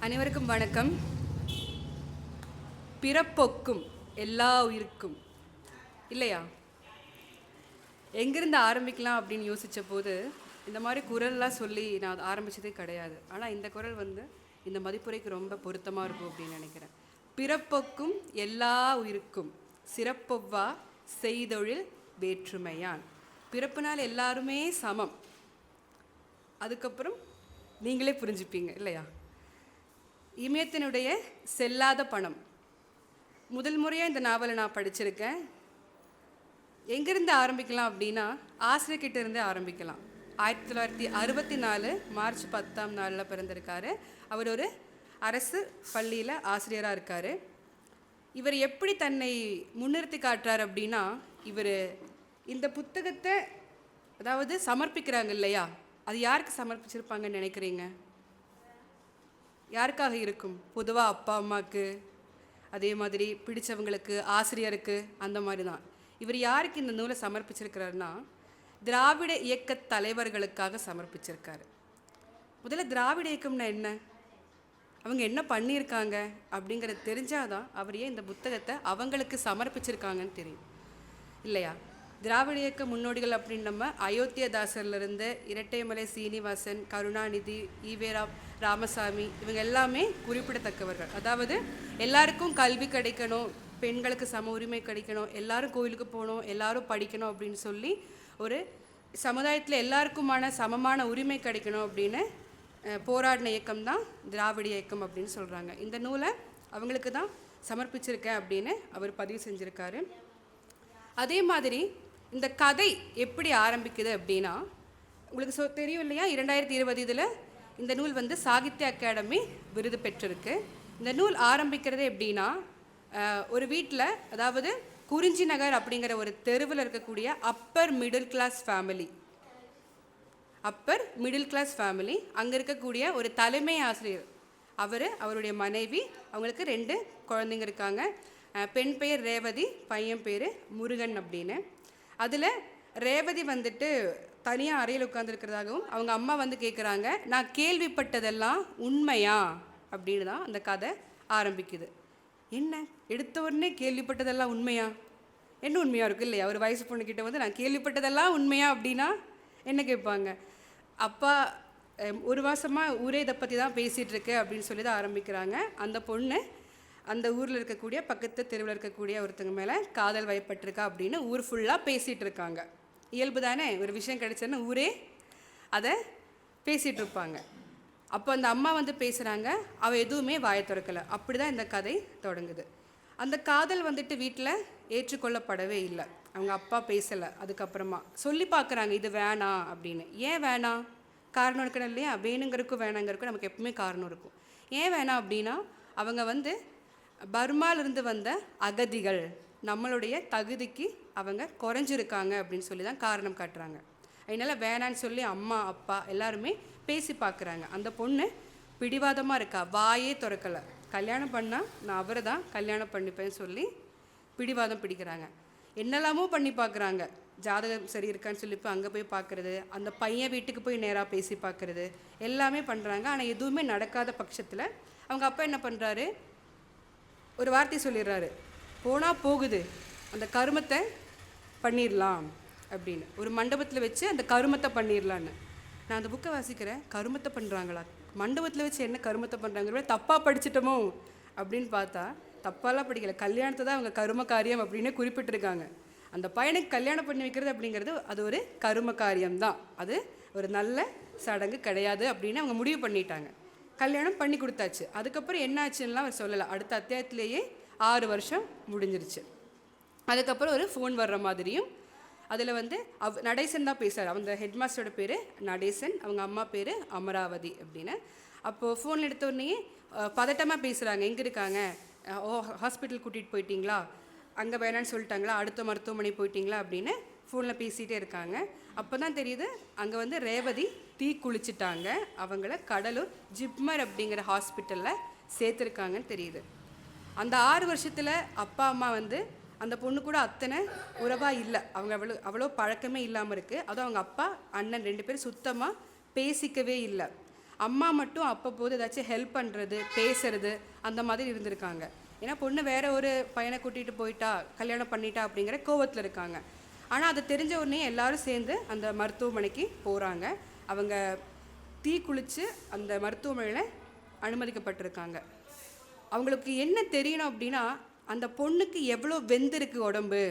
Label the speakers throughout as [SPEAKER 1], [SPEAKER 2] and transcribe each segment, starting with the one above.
[SPEAKER 1] அனைவருக்கும் வணக்கம். பிறப்பொக்கும் எல்லா உயிருக்கும் இல்லையா? எங்கிருந்து ஆரம்பிக்கலாம் அப்படின்னு யோசித்த போது இந்த மாதிரி குரல்லாம் சொல்லி நான் ஆரம்பித்ததே கிடையாது. ஆனால் இந்த குரல் இந்த மதிப்புரைக்கு ரொம்ப பொருத்தமாக இருக்கும் அப்படின்னு நினைக்கிறேன். பிறப்பொக்கும் எல்லா உயிருக்கும் சிறப்பொவ்வா செய்தொழில் வேற்றுமையான். பிறப்புனால் எல்லாருமே சமம். அதுக்கப்புறம் நீங்களே புரிஞ்சுப்பீங்க இல்லையா? இமயத்தினுடைய செல்லாத பணம். முதல் முறையாக இந்த நாவலை நான் படிச்சிருக்கேன். எங்கேருந்து ஆரம்பிக்கலாம் அப்படின்னா, ஆசிரியர்கிட்ட இருந்து ஆரம்பிக்கலாம். 1964 மார்ச் 10 பிறந்திருக்காரு. அவர் ஒரு அரசு பள்ளியில் ஆசிரியராக இருக்கார். இவர் எப்படி தன்னை முன்னிறுத்தி காட்டுறார் அப்படின்னா, இவர் இந்த புத்தகத்தை அதாவது சமர்ப்பிக்கிறாங்க இல்லையா, அது யாருக்கு சமர்ப்பிச்சிருப்பாங்கன்னு நினைக்கிறீங்க? யாருக்காக இருக்கும்? பொதுவாக அப்பா அம்மாவுக்கு, அதே மாதிரி பிடிச்சவங்களுக்கு, ஆசிரியருக்கு, அந்த மாதிரி தான். இவர் யாருக்கு இந்த நூலை சமர்ப்பிச்சிருக்கிறாருன்னா, திராவிட இயக்க தலைவர்களுக்காக சமர்ப்பிச்சிருக்காரு. முதல்ல திராவிட இயக்கம்னா என்ன, அவங்க என்ன பண்ணியிருக்காங்க அப்படிங்கிறது தெரிஞ்சாதான் அவர் ஏன் இந்த புத்தகத்தை அவங்களுக்கு சமர்ப்பிச்சிருக்காங்கன்னு தெரியும் இல்லையா? திராவிட இயக்க முன்னோடிகள் அப்படின்னு நம்ம அயோத்தியதாசர்லேருந்து இரட்டைமலை சீனிவாசன், கருணாநிதி, ஈவேரா ராமசாமி, இவங்க எல்லாமே குறிப்பிடத்தக்கவர்கள். அதாவது எல்லாருக்கும் கல்வி கிடைக்கணும், பெண்களுக்கு சம உரிமை கிடைக்கணும், எல்லாரும் கோயிலுக்கு போகணும், எல்லாரும் படிக்கணும் அப்படின்னு சொல்லி ஒரு சமுதாயத்தில் எல்லாருக்குமான சமமான உரிமை கிடைக்கணும் அப்படின்னு போராடின இயக்கம் தான் திராவிட இயக்கம் அப்படின்னு சொல்கிறாங்க. இந்த நூலை அவங்களுக்கு தான் சமர்ப்பிச்சிருக்கேன் அப்படின்னு அவர் பதிவு செஞ்சுருக்காரு. அதே மாதிரி இந்த கதை எப்படி ஆரம்பிக்குது அப்படின்னா, உங்களுக்கு தெரியும் இல்லையா, 2020 இந்த நூல் சாகித்ய அகாடமி விருது பெற்றிருக்கு. இந்த நூல் ஆரம்பிக்கிறது எப்படின்னா, ஒரு வீட்டில், அதாவது குறிஞ்சி நகர் அப்படிங்கிற ஒரு தெருவில் இருக்கக்கூடிய அப்பர் மிடில் கிளாஸ் ஃபேமிலி, அங்கே இருக்கக்கூடிய ஒரு தலைமை ஆசிரியர், அவருடைய மனைவி, அவங்களுக்கு 2 குழந்தைங்க இருக்காங்க. பெண் பெயர் ரேவதி, பையன் பேர் முருகன் அப்படின்னு. அதில் ரேவதி தனியாக அறையில் உட்காந்துருக்கிறதாகவும் அவங்க அம்மா கேட்குறாங்க, நான் கேள்விப்பட்டதெல்லாம் உண்மையா அப்படின்னு தான் அந்த கதை ஆரம்பிக்குது. என்ன எடுத்த உடனே கேள்விப்பட்டதெல்லாம் உண்மையா? என்ன உண்மையாக இருக்கும் இல்லையா? ஒரு வயசு பொண்ணுக்கிட்ட நான் கேள்விப்பட்டதெல்லாம் உண்மையா அப்படின்னா என்ன கேட்பாங்க? அப்பா ஒரு மாதமாக ஊரே இதை பற்றி தான் பேசிகிட்ருக்கு அப்படின்னு சொல்லி தான் ஆரம்பிக்கிறாங்க. அந்த பொண்ணு அந்த ஊரில் இருக்கக்கூடிய பக்கத்து தெருவில் இருக்கக்கூடிய ஒருத்தங்க மேலே காதல் வயப்பட்டிருக்கா அப்படின்னு ஊர் ஃபுல்லாக பேசிகிட்டு இருக்காங்க. இயல்பு தானே, ஒரு விஷயம் கிடைச்சதுன்னு ஊரே அதை பேசிகிட்டு இருப்பாங்க. அப்போ அந்த அம்மா பேசுகிறாங்க, அவள் எதுவுமே வாயை திறக்கலை. அப்படி தான் இந்த கதை தொடங்குது. அந்த காதல் வீட்டில் ஏற்றுக்கொள்ளப்படவே இல்லை. அவங்க அப்பா பேசலை. அதுக்கப்புறமா சொல்லி பார்க்குறாங்க, இது வேணாம் அப்படின்னு. ஏன் வேணாம்? காரணம் இருக்கணும் இல்லையா? வேணுங்கிறதுக்கும் வேணாங்கிறதுக்கும் நமக்கு எப்பவுமே காரணம் இருக்கும். ஏன் வேணாம் அப்படின்னா, அவங்க பர்மாலிருந்து வந்த அகதிகள், நம்மளுடைய தகுதிக்கு அவங்க குறைஞ்சிருக்காங்க அப்படின்னு சொல்லி தான் காரணம் காட்டுறாங்க. அதனால் வேணான்னு சொல்லி அம்மா அப்பா எல்லாருமே பேசி பார்க்குறாங்க. அந்த பொண்ணு பிடிவாதமாக இருக்கா, வாயே திறக்கலை. கல்யாணம் பண்ணால் நான் அவரை தான் கல்யாணம் பண்ணிப்பேன்னு சொல்லி பிடிவாதம் பிடிக்கிறாங்க. என்னெல்லாமோ பண்ணி பார்க்குறாங்க. ஜாதகம் சரி இருக்கான்னு சொல்லி இப்போ அங்கே போய் பார்க்குறது, அந்த பையன் வீட்டுக்கு போய் நேராக பேசி பார்க்குறது, எல்லாமே பண்ணுறாங்க. ஆனால் எதுவுமே நடக்காத பட்சத்தில் அவங்க அப்பா என்ன பண்ணுறாரு, ஒரு வார்த்தை சொல்லிடுறாரு, போனால் போகுது, அந்த கருமத்தை பண்ணிடலாம் அப்படின்னு. ஒரு மண்டபத்தில் வச்சு அந்த கருமத்தை பண்ணிடலான்னு. நான் அந்த புக்கை வாசிக்கிறேன், கருமத்தை பண்ணுறாங்களா, மண்டபத்தில் வச்சு என்ன கருமத்தை பண்ணுறாங்க, தப்பாக படிச்சிட்டோமோ அப்படின்னு பார்த்தா தப்பாலாம் படிக்கலை. கல்யாணத்தை தான் அவங்க கரும காரியம் அப்படின்னு குறிப்பிட்டிருக்காங்க. அந்த பையனுக்கு கல்யாணம் பண்ணி வைக்கிறது அப்படிங்கிறது அது ஒரு கரும காரியம்தான், அது ஒரு நல்ல சடங்கு கிடையாது அப்படின்னு அவங்க முடிவு பண்ணிட்டாங்க. கல்யாணம் பண்ணி கொடுத்தாச்சு. அதுக்கப்புறம் என்ன ஆச்சுன்னா அவர் சொல்லலை. அடுத்த அத்தியாயத்திலேயே 6 வருஷம் முடிஞ்சிருச்சு. அதுக்கப்புறம் ஒரு ஃபோன் வர்ற மாதிரியும், அதில் நடேசன் தான் பேசுகிறார். அந்த ஹெட்மாஸ்டரோட பேர் நடேசன், அவங்க அம்மா பேர் அமராவதி அப்படின்னு. அப்போது ஃபோன் எடுத்த உடனே பதட்டமாக பேசுகிறாங்க. எங்கே இருக்காங்க? ஹாஸ்பிட்டல் கூட்டிகிட்டு போயிட்டீங்களா? அங்கே வேணான்னு சொல்லிட்டாங்களா? அடுத்த மருத்துவமனை போயிட்டீங்களா அப்படின்னு ஃபோனில் பேசிகிட்டே இருக்காங்க. அப்போ தான் தெரியுது, அங்கே ரேவதி தீ குளிச்சிட்டாங்க. அவங்கள கடலூர் ஜிப்மர் அப்படிங்கிற ஹாஸ்பிட்டலில் சேர்த்துருக்காங்கன்னு தெரியுது. அந்த 6 வருஷத்தில் அப்பா அம்மா அந்த பொண்ணு கூட அத்தனை உறவாக இல்லை. அவங்க அவ்வளோ பழக்கமே இல்லாமல் இருக்குது. அதுவும் அவங்க அப்பா அண்ணன் 2 பேரும் சுத்தமாக பேசிக்கவே இல்லை. அம்மா மட்டும் அப்பப்போது ஏதாச்சும் ஹெல்ப் பண்ணுறது, பேசுறது அந்த மாதிரி இருந்திருக்காங்க. ஏன்னா பொண்ணு வேற ஒரு பையனை கூட்டிகிட்டு போயிட்டா, கல்யாணம் பண்ணிட்டா அப்படிங்கிற கோவத்தில் இருக்காங்க. ஆனால் அது தெரிஞ்ச உடனே எல்லாரும் சேர்ந்து அந்த மருத்துவமனைக்கு போகிறாங்க. அவங்க தீ குளித்து அந்த மருத்துவமனையில் அனுமதிக்கப்பட்டிருக்காங்க. அவங்களுக்கு என்ன தெரியணும் அப்படின்னா, அந்த பொண்ணுக்கு எவ்வளோ வெந்திருக்கு உடம்பு.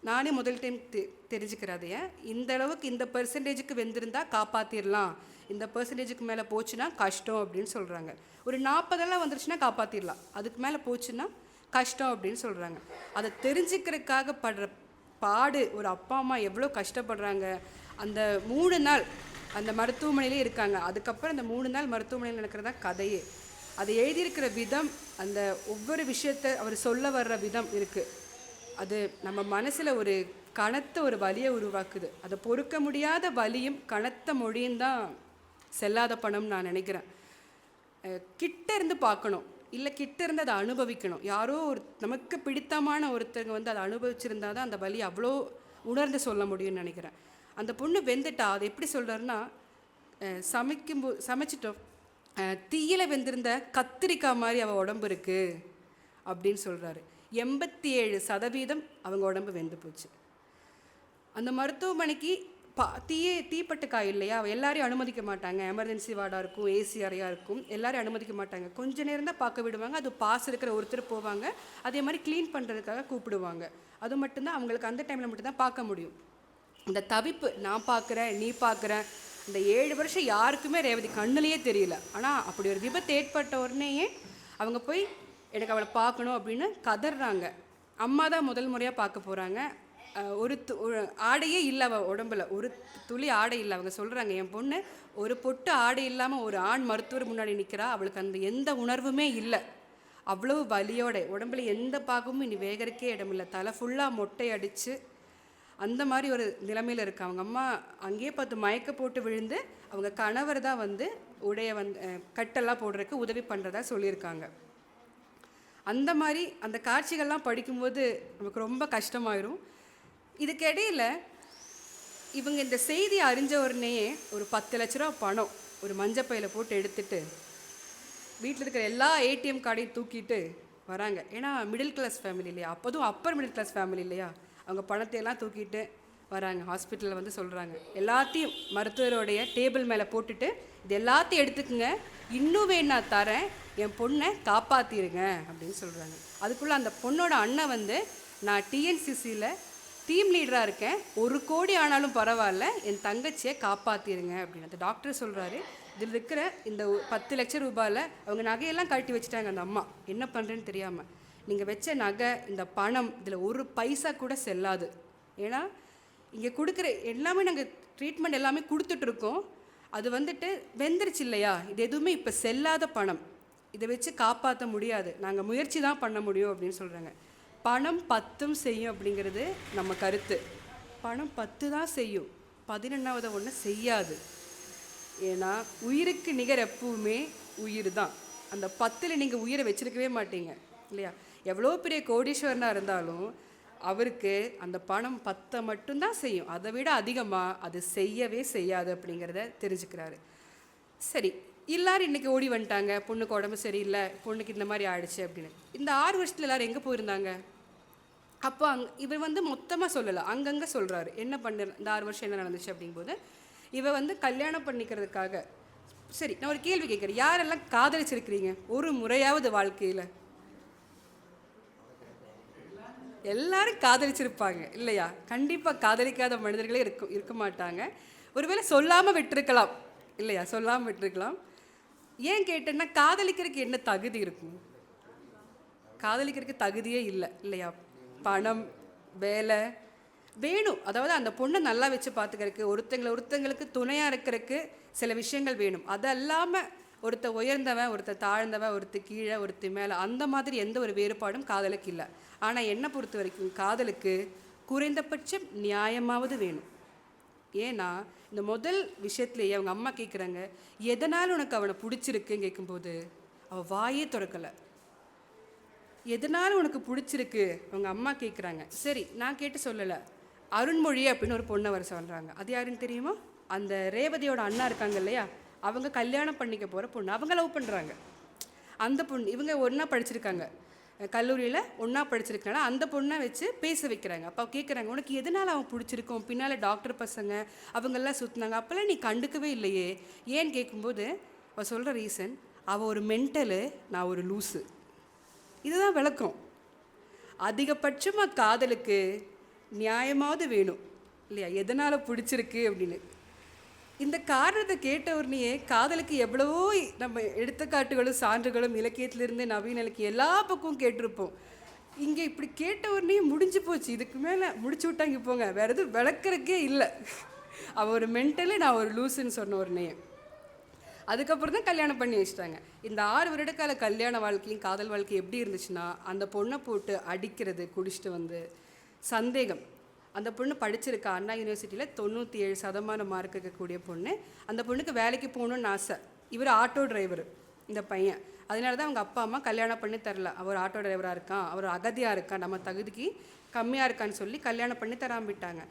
[SPEAKER 1] நானே முதல் டைம் தெரிஞ்சுக்கிறதைய இந்த அளவுக்கு இந்த பெர்சன்டேஜுக்கு வெந்திருந்தால் காப்பாற்றிடலாம், இந்த பெர்சன்டேஜுக்கு மேலே போச்சுன்னா கஷ்டம் அப்படின்னு சொல்கிறாங்க. ஒரு 40 வந்துருச்சுன்னா காப்பாற்றிடலாம், அதுக்கு மேலே போச்சுன்னா கஷ்டம் அப்படின்னு சொல்கிறாங்க. அதை தெரிஞ்சுக்கிறதுக்காக படுற பாடு ஒரு அப்பா அம்மா எவ்வளோ கஷ்டப்படுறாங்க. அந்த 3 நாள் அந்த மருத்துவமனையிலே இருக்காங்க. அதுக்கப்புறம் அந்த 3 நாள் மருத்துவமனையில் நடக்கிறதா கதையே. அதை எழுதியிருக்கிற விதம், அந்த ஒவ்வொரு விஷயத்தை அவர் சொல்ல வர்ற விதம் இருக்குது, அது நம்ம மனசில் ஒரு கனத்த ஒரு வலியை உருவாக்குது. அதை பொறுக்க முடியாத வலியும் கனத்த மொழியும் தான் செல்லாத பணம் நான் நினைக்கிறேன். கிட்ட இருந்து பார்க்கணும், இல்லை கிட்ட இருந்து அதை அனுபவிக்கணும். யாரோ ஒரு நமக்கு பிடித்தமான ஒருத்தங்க வந்து அதை அனுபவிச்சிருந்தா தான் அந்த வலி அவ்வளோ உணர்ந்து சொல்ல முடியும்னு நினைக்கிறேன். அந்த பொண்ணு வெந்துட்டா, அதை எப்படி சொல்கிறாருன்னா, சமைச்சிட்டோம், தீயில வெந்திருந்த கத்திரிக்காய் மாதிரி அவள் உடம்பு இருக்குது அப்படின்னு சொல்கிறாரு. 87% அவங்க உடம்பு வெந்து போச்சு. அந்த மருத்துவமனைக்கு தீப்பட்ட காய் இல்லையா, எல்லாரையும் அனுமதிக்க மாட்டாங்க. எமர்ஜென்சி வார்டாக இருக்கும், ஏசி அறையாக இருக்கும், எல்லாரையும் அனுமதிக்க மாட்டாங்க. கொஞ்ச நேரம் தான் பார்க்க விடுவாங்க. அது பாஸ் இருக்கிற ஒருத்தர் போவாங்க, அதே மாதிரி க்ளீன் பண்ணுறதுக்காக கூப்பிடுவாங்க. அது மட்டும்தான் அவங்களுக்கு அந்த டைமில் மட்டும்தான் பார்க்க முடியும். இந்த தவிப்பு, நான் பார்க்குறேன் நீ பார்க்குற, இந்த 7 வருஷம் யாருக்குமே ரேவதி கண்ணுலேயே தெரியல. ஆனால் அப்படி ஒரு விபத்து ஏற்பட்ட உடனேயே அவங்க போய் எனக்கு அவளை பார்க்கணும் அப்படின்னு கதறாங்க. அம்மா தான் முதல் முறையாக பார்க்க போகிறாங்க. ஒரு ஆடையே இல்லை அவள் உடம்புல, ஒரு துளி ஆடை இல்லை. அவங்க சொல்கிறாங்க, என் பொண்ணு ஒரு பொட்டு ஆடை இல்லாமல் ஒரு ஆண் மருத்துவர் முன்னாடி நிற்கிறா, அவளுக்கு அந்த எந்த உணர்வுமே இல்லை, அவ்வளவு வலியோட உடம்புல எந்த பாகமும் இனி வேகறக்கே இடமில்லை, தலை ஃபுல்லாக மொட்டை அடித்து அந்த மாதிரி ஒரு நிலைமையில் இருக்கு. அவங்க அம்மா அங்கேயே பார்த்து மயக்க போட்டு விழுந்து அவங்க கணவர் தான் வந்து உடைய கட்டெல்லாம் போடுறதுக்கு உதவி பண்ணுறதா சொல்லியிருக்காங்க. அந்த மாதிரி அந்த காட்சிகள்லாம் படிக்கும்போது நமக்கு ரொம்ப கஷ்டமாயிரும். இதுக்கிடையில் இவங்க இந்த செய்தி அறிஞ்ச உடனேயே ஒரு 10 லட்ச ரூபா பணம் ஒரு மஞ்சப்பையில் போட்டு எடுத்துட்டு வீட்டில் இருக்கிற எல்லா ஏடிஎம் கார்டையும் தூக்கிட்டு வராங்க. ஏன்னா மிடில் கிளாஸ் ஃபேமிலி இல்லையா, அப்போதும் அப்பர் மிடில் கிளாஸ் ஃபேமிலி இல்லையா, அவங்க பணத்தையெல்லாம் தூக்கிட்டு வராங்க. ஹாஸ்பிட்டலில் வந்து சொல்கிறாங்க, எல்லாத்தையும் மருத்துவருடைய டேபிள் மேலே போட்டுட்டு இது எல்லாத்தையும் எடுத்துக்குங்க, இன்னும் வேணா தரேன், என் பொண்ணை காப்பாற்றிடுங்க அப்படின்னு சொல்கிறாங்க. அதுக்குள்ளே அந்த பொண்ணோட அண்ணன் வந்து, நான் டிஎன்சிசியில் டீம் லீடராக இருக்கேன், 1 கோடி ஆனாலும் பரவாயில்ல, என் தங்கச்சியை காப்பாற்றிடுங்க அப்படின்னு அந்த டாக்டர் சொல்கிறாரு. இதில் இருக்கிற இந்த 10 லட்சம் ரூபாயில் அவங்க நகையெல்லாம் கழட்டி வச்சுட்டாங்க. அந்த அம்மா என்ன பண்ணுறேன்னு தெரியாமல், நீங்கள் வச்ச நகை, இந்த பணம், இதில் ஒரு பைசா கூட செல்லாது. ஏன்னா இங்கே கொடுக்குற எல்லாமே நாங்கள் ட்ரீட்மெண்ட் எல்லாமே கொடுத்துட்ருக்கோம், அது வந்துட்டு வெந்துருச்சு இல்லையா, இது எதுவுமே இப்போ செல்லாத பணம், இதை வச்சு காப்பாற்ற முடியாது, நாங்கள் முயற்சி தான் பண்ண முடியும் அப்படின்னு சொல்கிறாங்க. பணம் 10 செய்யும் அப்படிங்கிறது நம்ம கருத்து. பணம் 10 தான் செய்யும், 11வது ஒன்று செய்யாது. ஏன்னா உயிருக்கு நிகர் எப்பவுமே உயிர் தான். அந்த 10ல் நீங்கள் உயிரை வச்சுருக்கவே மாட்டீங்க இல்லையா. எவ்வளோ பெரிய கோடீஸ்வரனாக இருந்தாலும் அவருக்கு அந்த பணம் 10 மட்டும்தான் செய்யும், அதை விட அதிகமாக அது செய்யவே செய்யாது அப்படிங்கிறத தெரிஞ்சுக்கிறாரு. சரி, எல்லாரும் இன்றைக்கி ஓடி வந்துட்டாங்க, பொண்ணுக்கு உடம்பு சரியில்லை, பொண்ணுக்கு இந்த மாதிரி ஆயிடுச்சு அப்படின்னு. இந்த 6 வருஷத்தில் எல்லோரும் எங்கே போயிருந்தாங்க? அப்போ இவர் வந்து மொத்தமாக சொல்லலை, அங்கங்கே சொல்கிறாரு என்ன பண்ண இந்த 6 வருஷம் என்ன நடந்துச்சு அப்படிங்கும்போது. இவ வந்து கல்யாணம் பண்ணிக்கிறதுக்காக, சரி நான் ஒரு கேள்வி கேட்குறேன், யாரெல்லாம் காதலிச்சிருக்கிறீங்க ஒரு முறையாவது வாழ்க்கையில்? எல்லாரும் காதலிச்சிருப்பாங்க இல்லையா. கண்டிப்பாக காதலிக்காத மனிதர்களே இருக்க மாட்டாங்க. ஒருவேளை சொல்லாமல் விட்டுருக்கலாம் இல்லையா, சொல்லாமல் விட்டுருக்கலாம். ஏன் கேட்டேன்னா, காதலிக்கிறதுக்கு என்ன தகுதி இருக்கும்? காதலிக்கிறதுக்கு தகுதியே இல்லை இல்லையா. பணம், வேலை வேணும், அதாவது அந்த பொண்ணை நல்லா வச்சு பார்த்துக்கிறதுக்கு, ஒருத்தங்களுக்கு துணையாக இருக்கிறதுக்கு சில விஷயங்கள் வேணும். அது இல்லாமல் ஒருத்த உயர்ந்தவன், ஒருத்த தாழ்ந்தவன், ஒருத்த கீழே, ஒருத்தி மேலே, அந்த மாதிரி எந்த ஒரு வேறுபாடும் காதலுக்கு இல்லை. ஆனால் என்னை பொறுத்த வரைக்கும் காதலுக்கு குறைந்தபட்சம் நியாயமாவது வேணும். ஏன்னா இந்த முதல் விஷயத்துலேயே அவங்க அம்மா கேட்குறாங்க, எதனால் உனக்கு அவனை பிடிச்சிருக்குன்னு கேட்கும்போது அவள் வாயே திறக்கலை. எதனால் உனக்கு பிடிச்சிருக்கு அவங்க அம்மா கேட்குறாங்க. சரி, நான் கேட்டு சொல்லலை, அருண்மொழி அப்படின்னு ஒரு பொண்ணை வர சொல்கிறாங்க. அது யாருன்னு தெரியுமா? அந்த ரேவதியோட அண்ணா இருக்காங்க இல்லையா, அவங்க கல்யாணம் பண்ணிக்க போகிற பொண்ணு, அவங்க லவ் பண்ணுறாங்க. அந்த பொண்ணு இவங்க ஒன்றா படிச்சிருக்காங்க, கல்லூரியில் ஒன்றா படிச்சிருக்கனால அந்த பொண்ணை வச்சு பேச வைக்கிறாங்க. அப்போ கேட்குறாங்க, உனக்கு எதனால் அவன் பிடிச்சிருக்கும், பின்னால் டாக்டர் பசங்க அவங்கெல்லாம் சுற்றினாங்க, அப்போல்லாம் நீ கண்டுக்கவே இல்லையே ஏன்னு கேட்கும்போது அவள் சொல்கிற ரீசன், அவள் ஒரு மென்டலு, நான் ஒரு லூஸு. இதுதான் விளக்கம். அதிகபட்சமாக காதலுக்கு நியாயமாவது வேணும் இல்லையா, எதனால் பிடிச்சிருக்கு அப்படின்னு. இந்த காரணத்தை கேட்ட உடனேயே காதலுக்கு எவ்வளவோ நம்ம எடுத்துக்காட்டுகளும் சான்றுகளும் இலக்கியத்திலிருந்து நவீன இலக்கியம் எல்லா பக்கமும் கேட்டிருப்போம். இங்கே இப்படி கேட்ட உடனே முடிஞ்சு போச்சு, இதுக்கு மேலே முடிச்சு விட்டாங்க போங்க, வேறு எதுவும் விளக்குறக்கே இல்லை. அவள் ஒரு மென்டலு, நான் ஒரு லூஸுன்னு சொன்ன உடனே அதுக்கப்புறம் தான் கல்யாணம் பண்ணி வச்சிட்டாங்க. இந்த 6 வருடக்கால கல்யாண வாழ்க்கையும் காதல் வாழ்க்கையும் எப்படி இருந்துச்சுன்னா, அந்த பொண்ணை போட்டு அடிக்கிறது, குடிச்சிட்டு வந்து சந்தேகம். அந்த பொண்ணு படிச்சிருக்கா, அண்ணா யூனிவர்சிட்டியில் 97% மார்க் இருக்கக்கூடிய பொண்ணு. அந்த பொண்ணுக்கு வேலைக்கு போகணுன்னு ஆசை. இவர் ஆட்டோ டிரைவர் இந்த பையன். அதனால தான் அவங்க அப்பா அம்மா கல்யாணம் பண்ணி தரல. அவர் ஆட்டோ டிரைவராக இருக்கான், அவர் அகதியாக இருக்கான், நம்ம தகுதிக்கு கம்மியாக இருக்கான்னு சொல்லி கல்யாணம் பண்ணி தராம்பிட்டாங்க.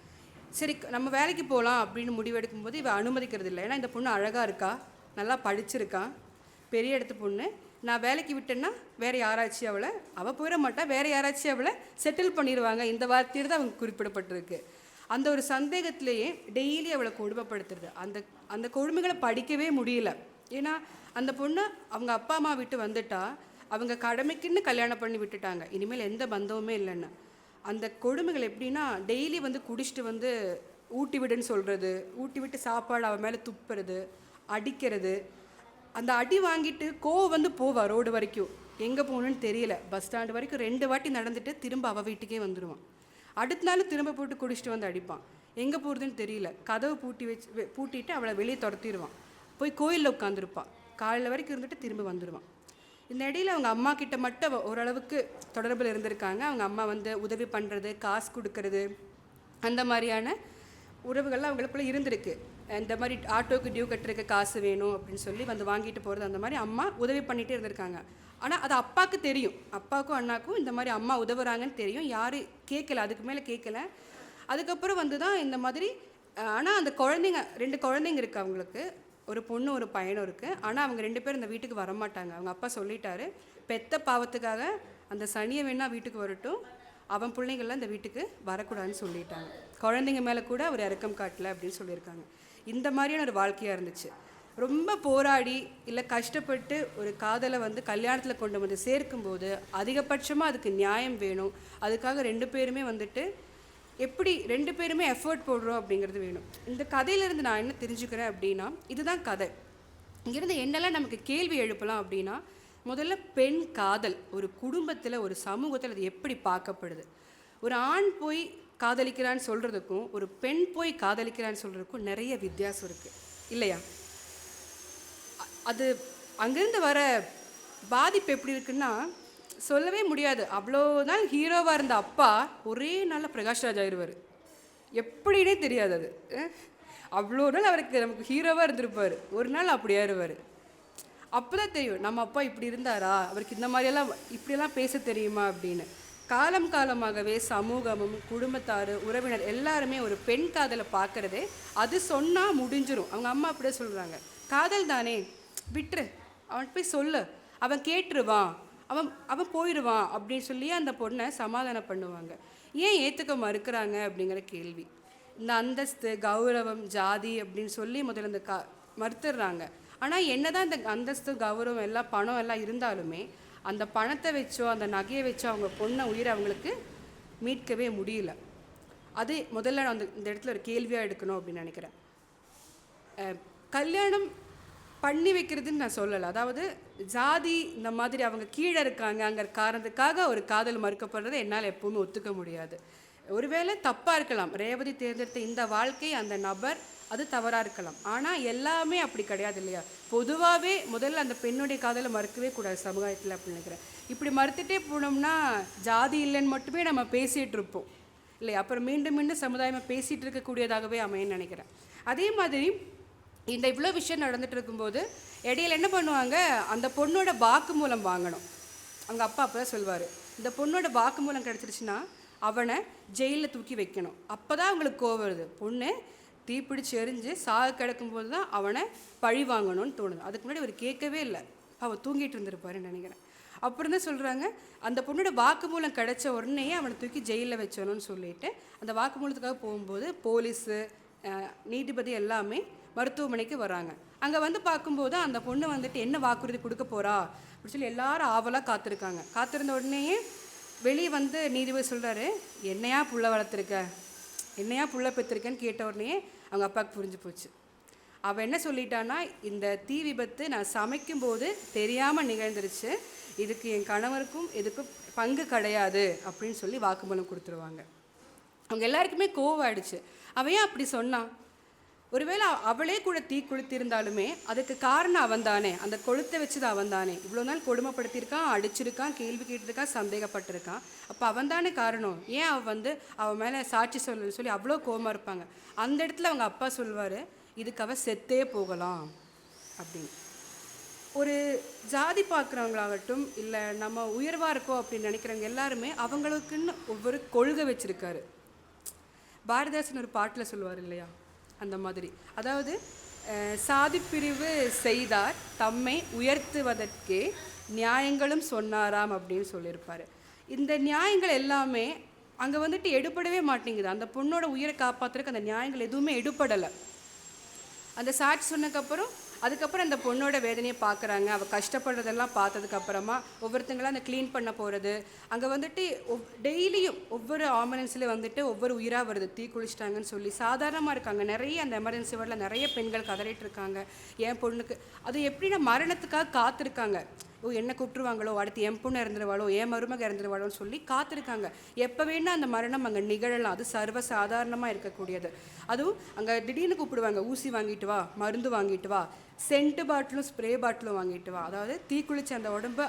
[SPEAKER 1] சரி நம்ம வேலைக்கு போகலாம் அப்படின்னு முடிவெடுக்கும்போது இவ அனுமதிக்கிறது இல்லை. ஏன்னா இந்த பொண்ணு அழகாக இருக்கா, நல்லா படிச்சிருக்கான், பெரிய இடத்து பொண்ணு. நான் வேலைக்கு விட்டேன்னா வேறு யாராச்சும் அவள் போயிட மாட்டா, வேறு யாராச்சும் அவளை செட்டில் பண்ணிடுவாங்க. இந்த வார்த்தையில் தான் அவங்க குறிப்பிடப்பட்டிருக்கு. அந்த ஒரு சந்தேகத்திலேயே டெய்லி அவளை கொடுமைப்படுத்துறது. அந்த அந்த கொடுமைகளை படிக்கவே முடியல. ஏன்னா அந்த பொண்ணு அவங்க அப்பா அம்மா விட்டு வந்துட்டா, அவங்க கடமைக்குன்னு கல்யாணம் பண்ணி விட்டுட்டாங்க, இனிமேல் எந்த பந்தமுமே இல்லைன்னு. அந்த கொடுமைகள் எப்படின்னா, டெய்லி வந்து குடிச்சிட்டு வந்து ஊட்டி விடுன்னு சொல்கிறது, ஊட்டி விட்டு சாப்பாடு அவன் மேலே துப்புறது, அடிக்கிறது. அந்த அடி வாங்கிட்டு கோவம் வந்து போவா ரோடு வரைக்கும், எங்கே போகணுன்னு தெரியல, பஸ் ஸ்டாண்டு வரைக்கும் 2 வாட்டி நடந்துட்டு திரும்ப அவள் வீட்டுக்கே வந்துடுவான். அடுத்த நாள் திரும்ப போட்டு குடிச்சிட்டு வந்து அடிப்பான், எங்கே போகிறதுன்னு தெரியல. கதவை பூட்டிட்டு அவளை வெளியே துரத்திடுவான். போய் கோயிலில் உட்காந்துருப்பான், காலையில் வரைக்கும் இருந்துட்டு திரும்ப வந்துடுவான். இந்த இடையில் அவங்க அம்மா கிட்ட மட்டும் ஓரளவுக்கு தொடர்பில் இருந்திருக்காங்க. அவங்க அம்மா வந்து உதவி பண்ணுறது, காசு கொடுக்கறது, அந்த மாதிரியான உறவுகள்லாம் அவங்களுக்குள்ளே இருந்திருக்கு. இந்த மாதிரி ஆட்டோக்கு டியூ கட்டுறதுக்கு காசு வேணும் அப்படின்னு சொல்லி வந்து வாங்கிட்டு போகிறது, அந்த மாதிரி அம்மா உதவி பண்ணிகிட்டே இருந்திருக்காங்க. ஆனால் அது அப்பாவுக்கு தெரியும், அப்பாவுக்கும் அண்ணாக்கும் இந்த மாதிரி அம்மா உதவுறாங்கன்னு தெரியும். யாரும் கேட்கல, அதுக்கு மேலே கேட்கல. அதுக்கப்புறம் வந்து தான் இந்த மாதிரி. ஆனால் அந்த குழந்தைங்க 2 குழந்தைங்க இருக்குது அவங்களுக்கு, ஒரு பொண்ணு ஒரு பையனும் இருக்குது. ஆனால் அவங்க 2 பேரும் இந்த வீட்டுக்கு வரமாட்டாங்க. அவங்க அப்பா சொல்லிட்டாரு, பெத்த பாவத்துக்காக அந்த சனியை வேணால் வீட்டுக்கு வரட்டும், அவன் பிள்ளைங்கள்லாம் இந்த வீட்டுக்கு வரக்கூடாதுன்னு சொல்லிட்டாங்க. குழந்தைங்க மேலே கூட அவர் இறக்கம் காட்டலை அப்படின்னு சொல்லியிருக்காங்க. இந்த மாதிரியான ஒரு வாழ்க்கையாக இருந்துச்சு. ரொம்ப போராடி இல்லை கஷ்டப்பட்டு ஒரு காதலை வந்து கல்யாணத்தில் கொண்டு வந்து சேர்க்கும்போது அதிகபட்சமாக அதுக்கு நியாயம் வேணும். அதுக்காக 2 பேருமே வந்துட்டு எப்படி 2 பேருமே எஃபர்ட் போடுறோம் அப்படிங்கிறது வேணும். இந்த கதையிலேருந்து நான் என்ன தெரிஞ்சுக்கிறேன் அப்படின்னா, இதுதான் கதை. இங்கேருந்து என்னெல்லாம் நமக்கு கேள்வி எழுப்பலாம் அப்படின்னா, முதல்ல பெண் காதல் ஒரு குடும்பத்தில், ஒரு சமூகத்தில் அது எப்படி பார்க்கப்படுது. ஒரு ஆண் போய் காதலிக்கிறான்னு சொல்கிறதுக்கும் ஒரு பெண் போய் காதலிக்கிறான்னு சொல்கிறதுக்கும் நிறைய வித்தியாசம் இருக்குது இல்லையா. அது அங்கேருந்து வர பாதிப்பு எப்படி இருக்குன்னா சொல்லவே முடியாது. அவ்வளோதான் ஹீரோவாக இருந்த அப்பா ஒரே நாளில் பிரகாஷ்ராஜ் ஆயிடுவார், எப்படின்னே தெரியாது. அது அவ்வளோ நாள் அவருக்கு நமக்கு ஹீரோவாக இருந்திருப்பார், ஒரு நாள் அப்படி ஆயிடுவார். அப்போ தான் தெரியும் நம்ம அப்பா இப்படி இருந்தாரா, அவருக்கு இந்த மாதிரியெல்லாம் இப்படியெல்லாம் பேச தெரியுமா அப்படின்னு. காலம் காலமாகவே சமூகமும் குடும்பத்தார் உறவினர் எல்லாருமே ஒரு பெண் காதலை பார்க்குறதே அது சொன்னால் முடிஞ்சிடும். அவங்க அம்மா அப்படியே சொல்கிறாங்க, காதல் தானே விட்டுரு, அவன் போய் சொல்லு, அவன் கேட்டுருவான், அவன் அவன் போயிடுவான் அப்படின்னு சொல்லி அந்த பொண்ணை சமாதானம் பண்ணுவாங்க. ஏன் ஏற்றுக்க மறுக்கிறாங்க அப்படிங்கிற கேள்வி. இந்த அந்தஸ்து கௌரவம் ஜாதி அப்படின்னு சொல்லி முதல்ல இந்த மறுத்துடுறாங்க. ஆனால் என்னதான் இந்த அந்தஸ்து கௌரவம் எல்லாம் பணம் எல்லாம் இருந்தாலுமே அந்த பணத்தை வச்சோ அந்த நகையை வச்சோ அவங்க பொண்ணை உயிரை அவங்களுக்கு மீட்கவே முடியல. அது முதல்ல நான் இந்த இடத்துல ஒரு கேள்வியாக எடுக்கணும் அப்படின்னு நினைக்கிறேன். கல்யாணம் பண்ணி வைக்கிறதுன்னு நான் சொல்லலை, அதாவது ஜாதி இந்த மாதிரி அவங்க கீழே இருக்காங்க அங்கே காரணத்துக்காக ஒரு காதல் மறுக்கப்படுறதை என்னால் எப்பவுமே ஒத்துக்க முடியாது. ஒருவேளை தப்பாக இருக்கலாம், ரேவதி தேர்ந்தெடுத்த இந்த வாழ்க்கை அந்த நபர் அது தவறாக இருக்கலாம், ஆனால் எல்லாமே அப்படி கிடையாது இல்லையா. பொதுவாகவே முதல்ல அந்த பெண்ணுடைய காதலை மறுக்கவே கூடாது சமுதாயத்தில் அப்படின்னு நினைக்கிறேன். இப்படி மறுத்துட்டே போனோம்னா ஜாதி இல்லைன்னு மட்டுமே நம்ம பேசிகிட்டு இருப்போம் இல்லையா, அப்புறம் மீண்டும் மீண்டும் சமுதாயமாக பேசிகிட்டு இருக்கக்கூடியதாகவே அமையன்னு நினைக்கிறேன். அதே மாதிரி இந்த இவ்வளோ விஷயம் நடந்துட்டு இருக்கும்போது இடையில என்ன பண்ணுவாங்க, அந்த பொண்ணோட வாக்குமூலம் வாங்கணும். அவங்க அப்பா அப்போ தான் சொல்வார், இந்த பொண்ணோட வாக்குமூலம் கிடச்சிருச்சுன்னா அவனை ஜெயிலில் தூக்கி வைக்கணும். அப்போ தான் அவங்களுக்கு கோவம் வருது, பொண்ணு தீப்பிடிச்சு எரிஞ்சு சாக கிடக்கும்போது தான் அவனை பழி வாங்கணும்னு தோணுது. அதுக்கு முன்னாடி அவர் கேட்கவே இல்லை, அவள் தூங்கிட்டு இருந்திருப்பாருன்னு நினைக்கிறேன். அப்புறம் தான் சொல்கிறாங்க, அந்த பொண்ணோட வாக்குமூலம் கிடச்ச உடனே அவனை தூக்கி ஜெயிலில் வச்சணும்னு சொல்லிட்டு அந்த வாக்குமூலத்துக்காக போகும்போது போலீஸு நீதிபதி எல்லாமே மருத்துவமனைக்கு வராங்க. அங்கே வந்து பார்க்கும்போது அந்த பொண்ணு வந்துட்டு என்ன வாக்குறுதி கொடுக்க போகிறா அப்படின்னு சொல்லி எல்லாரும் ஆவலாக காத்திருக்காங்க. காத்திருந்த உடனேயே வெளியே வந்து நீதிபதி சொல்கிறாரு, என்னையா புள்ள வளர்த்துருக்க, என்னையா புள்ள பெற்றிருக்கேன்னு கேட்ட உடனே அவங்க அப்பாவுக்கு புரிஞ்சு போச்சு. அவள் என்ன சொல்லிட்டான்னா, இந்த தீ விபத்து நான் சமைக்கும்போது தெரியாமல் நிகழ்ந்துருச்சு, இதுக்கு என் கணவருக்கும் இதுக்கும் பங்கு கிடையாது அப்படின்னு சொல்லி வாக்குமூலம் கொடுத்துருவாங்க. அவங்க எல்லாருக்குமே கோவம் ஆயிடுச்சு. அவன் ஏன் அப்படி சொன்னான்? ஒருவேளை அவளே கூட தீ கொளுத்திருந்தாலுமே அதுக்கு காரணம் அவன் தானே, அந்த கொளுத்தை வச்சது அவன் தானே. இவ்வளோ நாள் கொடுமைப்படுத்தியிருக்கான், அடிச்சிருக்கான், கேள்வி கேட்டிருக்கான், சந்தேகப்பட்டிருக்கான். அப்போ அவன் தானே காரணம். ஏன் அவன் மேலே சாட்சி சொல்லணும்னு சொல்லி அவ்வளோ கோவமாக இருப்பாங்க. அந்த இடத்துல அவங்க அப்பா சொல்வார், இதுக்கு அவள் செத்தே போகலாம் அப்படின்னு. ஒரு ஜாதி பார்க்குறவங்களாகட்டும், இல்லை நம்ம உயர்வாக இருக்கோம் அப்படின்னு நினைக்கிறவங்க எல்லாருமே அவங்களுக்குன்னு ஒவ்வொரு கொள்கை வச்சுருக்காரு. பாரதிதாசன் ஒரு பாட்டில் சொல்லுவார் இல்லையா, அந்த மாதிரி. அதாவது சாதிப்பிரிவு செய்தார் தம்மை உயர்த்துவதற்கே நியாயங்களும் சொன்னாராம் அப்படின்னு சொல்லியிருப்பார். இந்த நியாயங்கள் எல்லாமே அங்கே வந்துட்டு எடுபடவே மாட்டேங்குது. அந்த பொண்ணோட உயிரை காப்பாற்றுறதுக்கு அந்த நியாயங்கள் எதுவுமே எடுபடலை. அந்த சாட்சி சொன்னதுக்கப்புறம் அதுக்கப்புறம் அந்த பொண்ணோட வேதனையை பார்க்குறாங்க. அவள் கஷ்டப்படுறதெல்லாம் பார்த்ததுக்கப்புறமா ஒவ்வொருத்தங்களாம் அந்த க்ளீன் பண்ண போகிறது. அங்கே வந்துட்டு டெய்லியும் ஒவ்வொரு ஆம்புலன்ஸ்லேயும் வந்துட்டு ஒவ்வொரு உயிராக வருது, தீ குளிச்சிட்டாங்கன்னு சொல்லி சாதாரணமாக இருக்காங்க. நிறைய அந்த எமர்ஜென்சி வார்டில் நிறைய பெண்கள் கதறிட்டு இருக்காங்க. என் பொண்ணுக்கு அது எப்படின்னா மரணத்துக்காக காத்திருக்காங்க. என்ன கூப்பிட்டுருவாங்களோ, அடுத்து என் பொண்ணு இறந்துருவாளோ, என் மருமக இறந்துருவாளோன்னு சொல்லி காத்திருக்காங்க. எப்போ வேணால் அந்த மரணம் அங்கே நிகழலாம். அது சர்வ சாதாரணமாக இருக்கக்கூடியது. அதுவும் அங்கே திடீர்னு கூப்பிடுவாங்க, ஊசி வாங்கிட்டு வா, மருந்து வாங்கிட்டு வா, சென்ட்டு பாட்டிலும் ஸ்ப்ரே பாட்டிலும் வாங்கிட்டு வா. அதாவது தீக்குளிச்சு அந்த உடம்பு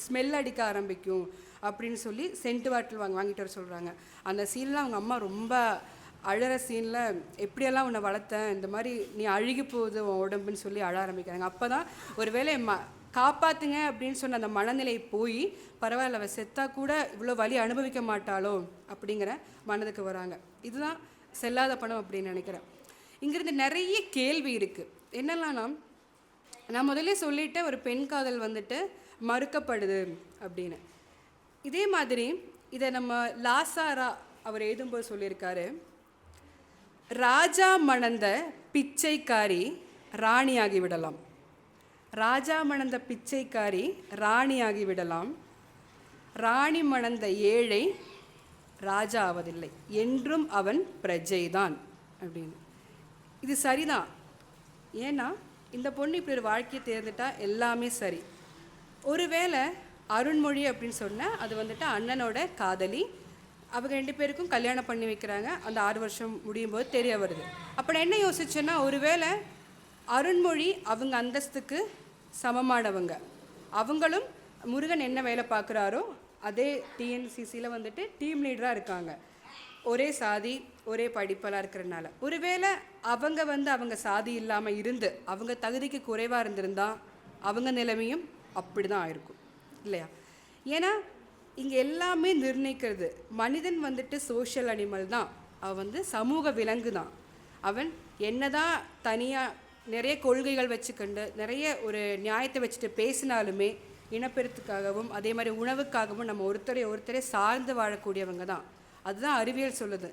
[SPEAKER 1] ஸ்மெல் அடிக்க ஆரம்பிக்கும் அப்படின்னு சொல்லி சென்ட்டு பாட்டில் வாங்கிட்டு வர சொல்கிறாங்க. அந்த சீன்லாம் அவங்க அம்மா ரொம்ப அழற சீனில், எப்படியெல்லாம் உன்னை வளர்த்தேன், இந்த மாதிரி நீ அழுகி போகுது உன் உடம்புன்னு சொல்லி அழ ஆரம்பிக்கிறாங்க. அப்போ தான் ஒரு வேளை காப்பாற்றுங்க அப்படின்னு சொன்ன அந்த மனநிலை போய், பரவாயில்ல அவள் செத்தா கூட இவ்வளோ வலி அனுபவிக்க மாட்டாளோ அப்படிங்கிற மனதுக்கு வராங்க. இதுதான் செல்லாத பணம் அப்படின்னு நினைக்கிறேன். இங்கிருந்து நிறைய கேள்வி இருக்குது. என்னெல்லாம்னா, நான் முதல்ல சொல்லிட்டேன், ஒரு பெண் காதல் வந்துட்டு மறுக்கப்படுது அப்படின்னு. இதே மாதிரி இதை நம்ம லாசாரா அவர் எழுதும்போது சொல்லியிருக்காரு, ராஜா மணந்த பிச்சைக்காரி ராணியாகி விடலாம், ராஜா மணந்த பிச்சைக்காரி ராணியாகி விடலாம், ராணி மணந்த ஏழை ராஜா ஆவதில்லை, என்றும் அவன் பிரஜைதான் அப்படின்னு. இது சரிதான். ஏன்னா இந்த பொண்ணு இப்படி ஒரு வாழ்க்கையை தேர்ந்துட்டா எல்லாமே சரி. ஒருவேளை அருண்மொழி அப்படின்னு சொன்னால் அது வந்துட்டு அண்ணனோட காதலி, அவங்க 2 பேருக்கும் கல்யாணம் பண்ணி வைக்கிறாங்க. அந்த 6 வருஷம் முடியும் போது தெரிய வருது. அப்போ நான் என்ன யோசிச்சேன்னா, ஒருவேளை அருண்மொழி அவங்க அந்தஸ்துக்கு சமமானவங்க, அவங்களும் முருகன் என்ன வேலை பார்க்குறாரோ அதே டிஎன்சிசியில் வந்துட்டு டீம் லீடராக இருக்காங்க, ஒரே சாதி ஒரே படிப்பெல்லாம் இருக்கிறனால. ஒருவேளை அவங்க அவங்க சாதி இல்லாமல் இருந்து அவங்க தகுதிக்கு குறைவாக இருந்திருந்தா அவங்க நிலைமையும் அப்படி தான் ஆயிருக்கும் இல்லையா? ஏன்னா இங்கே எல்லாமே நிர்ணயிக்கிறது மனிதன் வந்துட்டு சோஷியல் அனிமல் தான். அவன் சமூக விலங்கு தான். அவன் என்னதான் தனியாக நிறைய கொள்கைகள் வச்சுக்கொண்டு நிறைய ஒரு நியாயத்தை வச்சுட்டு பேசினாலுமே இனப்பெருத்துக்காகவும் அதே மாதிரி உணவுக்காகவும் நம்ம ஒருத்தரை சார்ந்து வாழக்கூடியவங்க தான். அதுதான் அறிவியல் சொல்லுது.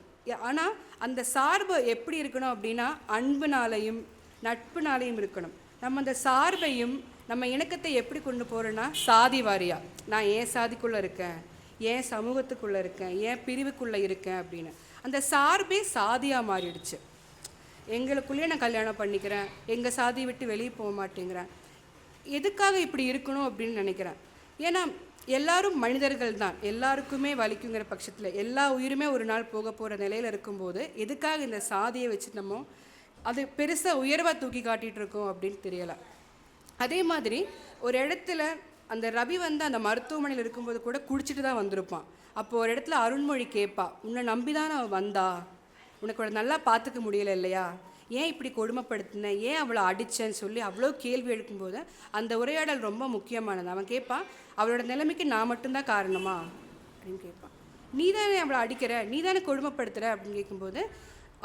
[SPEAKER 1] ஆனால் அந்த சார்பு எப்படி இருக்கணும் அப்படின்னா, அன்புனாலையும் நட்புனாலையும் இருக்கணும். நம்ம அந்த சார்பையும் நம்ம இணக்கத்தை எப்படி கொண்டு போகிறோன்னா, சாதி வாரியாக நான் ஏன் சாதிக்குள்ளே இருக்கேன், ஏன் சமூகத்துக்குள்ளே இருக்கேன், ஏன் பிரிவுக்குள்ளே இருக்கேன் அப்படின்னு அந்த சார்பே சாதியாக மாறிடுச்சு. எங்களுக்குள்ளேயே நான் கல்யாணம் பண்ணிக்கிறேன், எங்கள் சாதியை விட்டு வெளியே போக மாட்டேங்கிறேன். எதுக்காக இப்படி இருக்கணும் அப்படின்னு நினைக்கிறேன். ஏன்னா எல்லாரும் மனிதர்கள் தான், எல்லாருக்குமே வலிக்குங்கிற பட்சத்தில் எல்லா உயிருமே ஒரு நாள் போக போகிற நிலையில் இருக்கும்போது எதுக்காக இந்த சாதியை வச்சு நம்ம அது பெருசாக உயர்வாக தூக்கி காட்டிகிட்டு இருக்கோம் அப்படின்னு தெரியலை. அதே மாதிரி ஒரு இடத்துல அந்த ரவி அந்த மருத்துவமனையில் இருக்கும்போது கூட குடிச்சிட்டு தான் வந்திருப்பான். அப்போது ஒரு இடத்துல அருண்மொழி கேட்பா, உன்னை நம்பி தான் அவள் வந்தா, உனக்கு நல்லா பார்த்துக்க முடியலை இல்லையா, ஏன் இப்படி கொடுமைப்படுத்தின, ஏன் அவளை அடித்தேன்னு சொல்லி அவ்வளோ கேள்வி எழுக்கும்போது அந்த உரையாடல் ரொம்ப முக்கியமானது. அவன் கேட்பான், அவளோட நிலைமைக்கு நான் மட்டும்தான் காரணமா அப்படின்னு கேட்பான். நீ தானே அவளை அடிக்கிற, நீ தானே கொடுமைப்படுத்துகிற அப்படின்னு கேட்கும்போது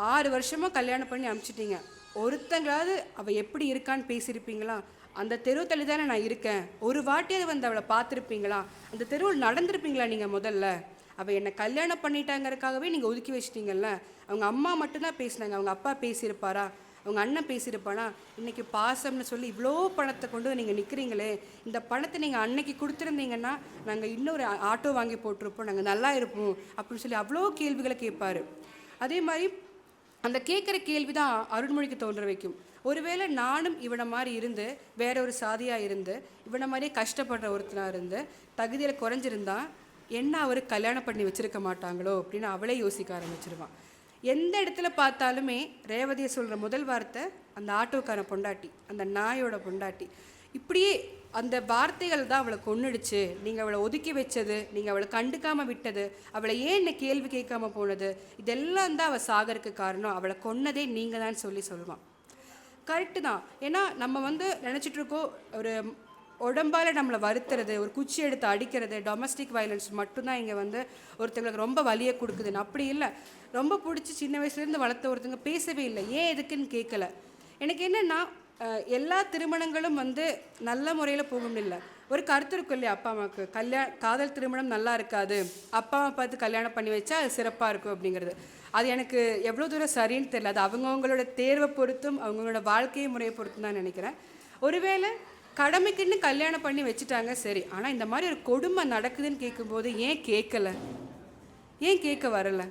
[SPEAKER 1] 6 வருஷமாக கல்யாணம் பண்ணி அனுப்பிச்சிட்டிங்க. ஒருத்தங்களாவது அவள் எப்படி இருக்கான்னு பேசியிருப்பீங்களா? அந்த தெரு தள்ளி தானே நான் இருக்கேன், ஒரு வாட்டியாவது வந்து அவளை பார்த்துருப்பீங்களா? அந்த தெருவில் நடந்திருப்பீங்களா நீங்கள் முதல்ல? அவள் என்னை கல்யாணம் பண்ணிட்டாங்கிறதுக்காகவே நீங்கள் ஒதுக்கி வச்சிட்டீங்கல்ல. அவங்க அம்மா மட்டும்தான் பேசினாங்க, அவங்க அப்பா பேசியிருப்பாரா? அவங்க அண்ணன் பேசியிருப்பானா? இன்றைக்கி பாசம்னு சொல்லி இவ்வளோ பணத்தை கொண்டு நீங்கள் நிற்கிறீங்களே, இந்த பணத்தை நீங்கள் அன்னைக்கு கொடுத்துருந்தீங்கன்னா நாங்கள் இன்னொரு ஆட்டோ வாங்கி போட்டிருப்போம், நாங்கள் நல்லா இருப்போம் அப்படின்னு சொல்லி அவ்வளோ கேள்விகளை கேட்பார். அதே மாதிரி அந்த கேட்குற கேள்வி தான் அருள்மொழிக்கு தோன்ற வைக்கும். ஒருவேளை நானும் இவனை மாதிரி இருந்து வேற ஒரு சாதியாக இருந்து இவனை மாதிரியே கஷ்டப்படுற ஒருத்தனாக இருந்து தகுதியில் குறைஞ்சிருந்தா என்ன அவர் கல்யாணம் பண்ணி வச்சுருக்க மாட்டாங்களோ அப்படின்னு அவளே யோசிக்க ஆரம்பிச்சிருவான். எந்த இடத்துல பார்த்தாலுமே ரேவதியை சொல்கிற முதல் வார்த்தை அந்த ஆட்டோக்கார பொண்டாட்டி, அந்த நாயோட பொண்டாட்டி. இப்படியே அந்த வார்த்தைகள் தான் அவளை கொன்னுடுச்சு. நீங்கள் அவளை ஒதுக்கி வச்சது, நீங்கள் அவளை கண்டுக்காமல் விட்டது, அவளை ஏன் என்ன கேள்வி கேட்காம போனது, இதெல்லாம் தான் அவள் சாகருக்கு காரணம், அவளை கொன்னதே நீங்கள் தான் சொல்லுவான். கரெக்டு தான். ஏன்னா நம்ம நினச்சிட்ருக்கோம் ஒரு உடம்பால் நம்மளை வருத்துறது, ஒரு குச்சி எடுத்து அடிக்கிறது, டொமஸ்டிக் வயலன்ஸ் மட்டும்தான் இங்கே ஒருத்தங்களுக்கு ரொம்ப வலியை கொடுக்குதுன்னு. அப்படி இல்லை. ரொம்ப பிடிச்சி சின்ன வயசுலேருந்து வளர்த்த ஒருத்தங்க பேசவே இல்லை, ஏன் எதுக்குன்னு கேட்கல. எனக்கு என்னென்னா எல்லா திருமணங்களும் நல்ல முறையில் போகணும் இல்லை. ஒரு கருத்து இருக்கும் இல்லையா அப்பா அம்மாவுக்கு, காதல் திருமணம் நல்லா இருக்காது, அப்பா அம்மா பார்த்து கல்யாணம் பண்ணி வச்சா அது சிறப்பாக இருக்கும் அப்படிங்கிறது. அது எனக்கு எவ்வளோ தூரம் சரின்னு தெரியல. அது அவங்கவுங்களோட தேர்வை பொறுத்தும் அவங்களோட வாழ்க்கை முறையை பொறுத்தும் தான் நினைக்கிறேன். ஒருவேளை கடமைக்குன்னு கல்யாணம் பண்ணி வச்சுட்டாங்க சரி, ஆனால் இந்த மாதிரி ஒரு கொடுமை நடக்குதுன்னு கேட்கும்போது ஏன் கேட்கல, ஏன் கேட்க வரலை?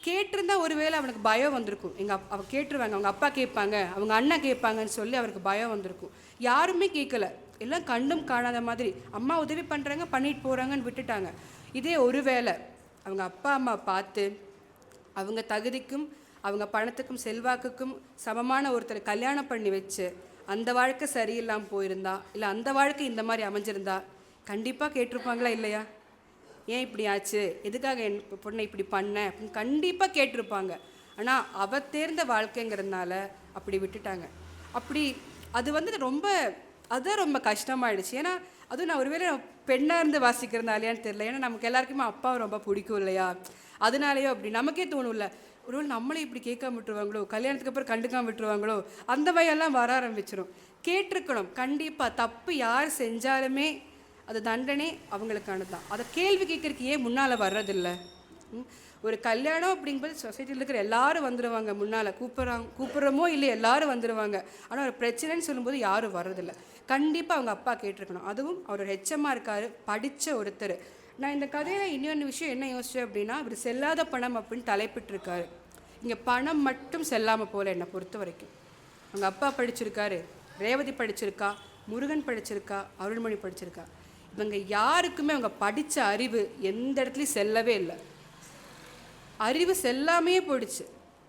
[SPEAKER 1] கேட்டிருந்தா ஒருவேளை அவனுக்கு பயம் வந்திருக்கும். அவள் கேட்டுருவாங்க, அவங்க அப்பா கேட்பாங்க, அவங்க அண்ணன் கேட்பாங்கன்னு சொல்லி அவருக்கு பயம் வந்திருக்கும். யாருமே கேட்கல, எல்லாம் கண்டும் காணாத மாதிரி அம்மா உதவி பண்ணுறாங்க பண்ணிட்டு போகிறாங்கன்னு விட்டுட்டாங்க. இதே ஒருவேளை அவங்க அப்பா அம்மா பார்த்து அவங்க தகுதிக்கும் அவங்க பணத்துக்கும் செல்வாக்குக்கும் சமமான ஒருத்தரை கல்யாணம் பண்ணி வச்சு அந்த வாழ்க்கை சரியில்லாமல் போயிருந்தா, இல்லை அந்த வாழ்க்கை இந்த மாதிரி அமைஞ்சிருந்தா கண்டிப்பாக கேட்டிருப்பாங்களா இல்லையா? ஏன் இப்படி ஆச்சு, எதுக்காக என் பொண்ணை இப்படி பண்ண அப்படின்னு கண்டிப்பாக கேட்டிருப்பாங்க. ஆனால் அவள் தேர்ந்த வாழ்க்கைங்கிறதுனால அப்படி விட்டுட்டாங்க. அப்படி அது ரொம்ப அதுதான் ரொம்ப கஷ்டமாயிடுச்சு. ஏன்னா அதுவும் நான் ஒருவேளை பெண்ணாக இருந்து வாசிக்கிறதுனாலையான்னு தெரியல. ஏன்னா நமக்கு எல்லாருக்குமே அப்பாவை ரொம்ப பிடிக்கும் இல்லையா, அதனாலேயோ அப்படி நமக்கே தோணும்ல, ஒருவேளை நம்மளே இப்படி கேட்காம விட்டுருவாங்களோ, கல்யாணத்துக்கு அப்புறம் கண்டுக்காம விட்டுருவாங்களோ, அந்த வயெல்லாம் வர ஆரம்பிச்சிடும். கேட்டிருக்கணும் கண்டிப்பாக. தப்பு யார் செஞ்சாலுமே அது தண்டனை அவங்களுக்கானது தான். அதை கேள்வி கேட்குறதுக்கு ஏன் முன்னால் வர்றதில்லை? ஒரு கல்யாணம் அப்படிங்கும்போது சொசைட்டியில் இருக்கிற எல்லாரும் வந்துடுவாங்க முன்னால், கூப்பிட்றோமோ இல்லை எல்லாரும் வந்துடுவாங்க. ஆனால் ஒரு பிரச்சனைன்னு சொல்லும்போது யாரும் வர்றதில்லை. கண்டிப்பாக அவங்க அப்பா கேட்டிருக்கணும். அதுவும் அவர் ஒரு ஹெச்சமாக இருக்கார், படித்த ஒருத்தர். நான் இந்த கதையில் இன்னொன்று விஷயம் என்ன யோசித்தேன் அப்படின்னா, அவர் செல்லாத பணம் அப்படின்னு தலைப்பிட்டிருக்காரு. இங்கே பணம் மட்டும் செல்லாமல் போல என்னை பொறுத்த வரைக்கும். அவங்க அப்பா படிச்சிருக்காரு, ரேவதி படிச்சிருக்கா, முருகன் படிச்சிருக்கா, அருள்மொழி படிச்சிருக்கா. இவங்க யாருக்குமே அவங்க படித்த அறிவு எந்த இடத்துலையும் செல்லவே இல்லை. அறிவு செல்லாமையே போயிடுச்சு.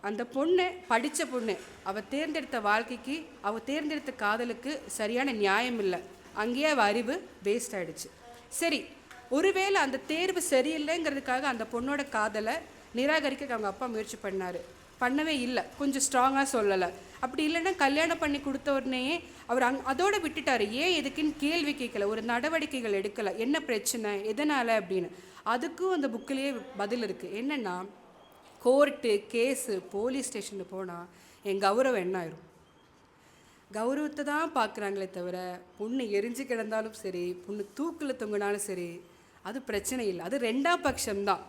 [SPEAKER 1] அந்த பொண்ணு படித்த பொண்ணு, அவள் தேர்ந்தெடுத்த வாழ்க்கைக்கு, அவள் தேர்ந்தெடுத்த காதலுக்கு சரியான நியாயம் இல்லை. அங்கேயே அவள் அறிவு வேஸ்ட் ஆகிடுச்சு. சரி, ஒருவேளை அந்த தேர்வு சரியில்லைங்கிறதுக்காக அந்த பொண்ணோட காதலை நிராகரிக்க அவங்க அப்பா முயற்சி பண்ணவே இல்லை, கொஞ்சம் ஸ்ட்ராங்காக சொல்லலை. அப்படி இல்லைன்னா கல்யாணம் பண்ணி கொடுத்த உடனே அவர் அதோடு விட்டுட்டார். ஏன் எதுக்குன்னு கேள்வி கேட்கல, ஒரு நடவடிக்கைகள் எடுக்கலை, என்ன பிரச்சனை எதனால் அப்படின்னு. அதுக்கும் அந்த புக்கிலேயே பதில் இருக்குது. என்னென்னா, கோர்ட்டு கேஸு போலீஸ் ஸ்டேஷனுக்கு போனால் என் கௌரவம் என்ன ஆயிரும்? கௌரவத்தை தான் பார்க்குறாங்களே தவிர, பொண்ணு எரிஞ்சு கிடந்தாலும் சரி, பொண்ணு தூக்கில் தொங்கினாலும் சரி, அது பிரச்சனை இல்லை, அது ரெண்டாம் பட்சம்தான்.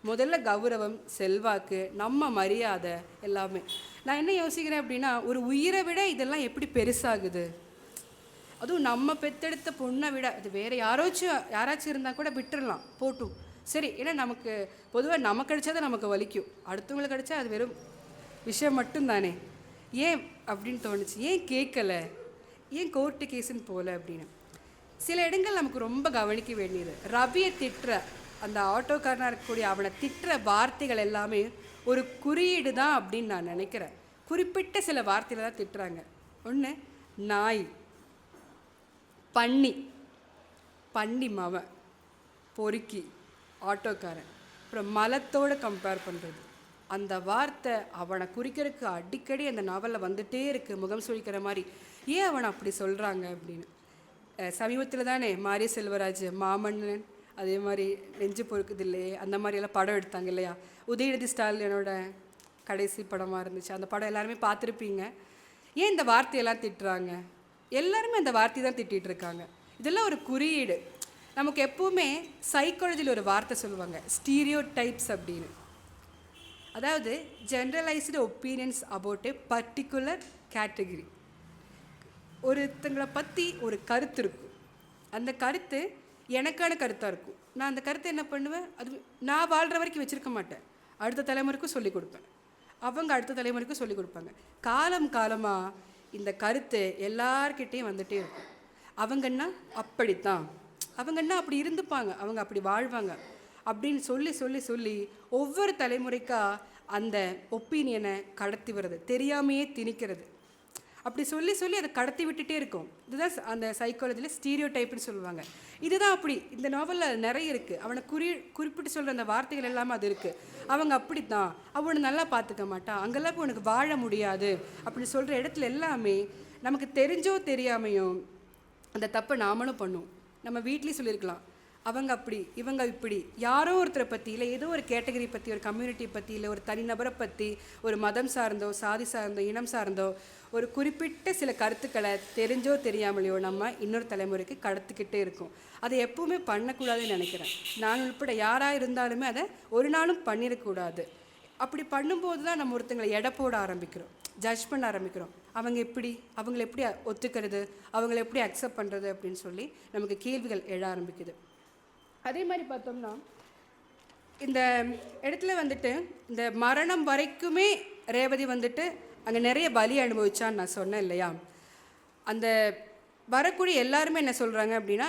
[SPEAKER 1] முதல்ல கௌரவம், செல்வாக்கு, நம்ம மரியாதை எல்லாமே. நான் என்ன யோசிக்கிறேன் அப்படின்னா, ஒரு உயிரை விட இதெல்லாம் எப்படி பெருசாகுது? அதுவும் நம்ம பெற்றெடுத்த பொண்ணை விட, அது வேறு யாராச்சும் இருந்தால் கூட விட்டுடலாம், போட்டும் சரி. ஏன்னா நமக்கு பொதுவாக நமக்கு கிடைச்சா நமக்கு வலிக்கும், அடுத்தவங்களுக்கு கிடைச்சா அது வெறும் விஷயம் மட்டும்தானே. ஏன் அப்படின்னு தோணுச்சு. ஏன் கேட்கல, ஏன் கோர்ட்டு கேஸுன்னு போகல அப்படின்னு. சில இடங்கள் நமக்கு ரொம்ப கவனிக்க வேண்டியது. ரவியை திட்டுற அந்த ஆட்டோக்காரனாக இருக்கக்கூடிய அவனை திட்டுற வார்த்தைகள் எல்லாமே ஒரு குறியீடு தான் அப்படின்னு நான் நினைக்கிறேன். குறிப்பிட்ட சில வார்த்தைகளை தான் திட்டுறாங்க. ஒன்று நாய், பன்னி மவன், பொறுக்கி, ஆட்டோக்காரன், அப்புறம் மலத்தோடு கம்பேர் பண்ணுறது. அந்த வார்த்தை அவனை குறிக்கிறதுக்கு அடிக்கடி அந்த நாவலில் வந்துகிட்டே இருக்குது, முகம் சுழிக்கிற மாதிரி. ஏன் அவனை அப்படி சொல்கிறாங்க அப்படின்னு. சமீபத்தில் தானே மாரிய செல்வராஜ் மாமன்னன், அதே மாதிரி நெஞ்சு பொறுக்குது இல்லையே, அந்த மாதிரியெல்லாம் படம் எடுத்தாங்க இல்லையா. உதயநிதி ஸ்டாலினோட கடைசி படமாக இருந்துச்சு. அந்த படம் எல்லாருமே பார்த்துருப்பீங்க. ஏன் இந்த வார்த்தையெல்லாம் திட்டுறாங்க? எல்லாருமே அந்த வார்த்தை தான் திட்டிகிட்டு இருக்காங்க. இதெல்லாம் ஒரு குறியீடு. நமக்கு எப்போவுமே சைக்காலஜியில் ஒரு வார்த்தை சொல்லுவாங்க, ஸ்டீரியோ டைப்ஸ் அப்படின்னு. அதாவது generalised opinions about a particular category. ஒருத்தங்களை பற்றி ஒரு கருத்து இருக்கும். அந்த கருத்து எனக்கான கருத்தாக இருக்கும். நான் அந்த கருத்தை என்ன பண்ணுவேன், அது நான் வாழ்கிற வரைக்கும் வச்சுருக்க மாட்டேன். அடுத்த தலைமுறைக்கும் சொல்லிக் கொடுப்பேன், அவங்க அடுத்த தலைமுறைக்கும் சொல்லிக் கொடுப்பாங்க. காலமாக இந்த கருத்து எல்லார்கிட்டேயும் வந்துகிட்டே இருக்கும். அவங்கன்னா அப்படித்தான், அவங்கன்னா அப்படி இருந்துப்பாங்க, அவங்க அப்படி வாழ்வாங்க அப்படின்னு சொல்லி சொல்லி சொல்லி ஒவ்வொரு தலைமுறைக்கா அந்த ஒப்பீனியனை கடத்தி வர்றது, தெரியாமையே திணிக்கிறது. அப்படி சொல்லி சொல்லி அதை கடத்தி விட்டுட்டே இருக்கும். இதுதான் அந்த சைக்காலஜியில் ஸ்டீரியோ டைப்னு சொல்லுவாங்க. இதுதான் அப்படி இந்த நாவலில் நிறைய இருக்குது. அவனை குறிப்பிட்டு சொல்கிற அந்த வார்த்தைகள் எல்லாமே அது இருக்குது. அவங்க அப்படித்தான், அவனை நல்லா பார்த்துக்க மாட்டான், அங்கெல்லாம் போய் உனக்கு வாழ முடியாது அப்படின்னு சொல்கிற இடத்துல எல்லாமே நமக்கு தெரிஞ்சோ தெரியாமையும் அந்த தப்பை நாமளும் பண்ணுவோம். நம்ம வீட்லேயும் சொல்லியிருக்கலாம், அவங்க அப்படி இவங்க இப்படி, யாரோ ஒருத்தரை பற்றி, இல்லை ஏதோ ஒரு கேட்டகரி பற்றி, ஒரு கம்யூனிட்டி பற்றி, இல்லை ஒரு தனிநபரை பற்றி, ஒரு மதம் சார்ந்தோ சாதி சார்ந்தோ இனம் சார்ந்தோ ஒரு குறிப்பிட்ட சில கருத்துக்களை தெரிஞ்சோ தெரியாமலையோ நம்ம இன்னொரு தலைமுறைக்கு கடத்திக்கிட்டே இருக்கோம். அதை எப்பவுமே பண்ணக்கூடாதுன்னு நினைக்கிறேன். நான் உள்பட யாராக இருந்தாலுமே அதை ஒரு நாளும் பண்ணிடக்கூடாது. அப்படி பண்ணும்போது தான் நம்ம ஒருத்தங்களை எடை போட ஆரம்பிக்கிறோம், ஜட்ஜ் பண்ண ஆரம்பிக்கிறோம். அவங்க எப்படி, அவங்களை எப்படி ஒத்துக்கிறது, அவங்கள எப்படி அக்செப்ட் பண்ணுறது அப்படின்னு சொல்லி நமக்கு கேள்விகள் எழ ஆரம்பிக்குது. அதே மாதிரி பார்த்தோம்னா இந்த இடத்துல வந்துட்டு இந்த மரணம் வரைக்குமே ரேவதி வந்துட்டு அங்கே நிறைய பலி அனுபவிச்சான்னு நான் சொன்னேன் இல்லையா. அந்த வரக்கூடிய எல்லாருமே என்ன சொல்கிறாங்க அப்படின்னா,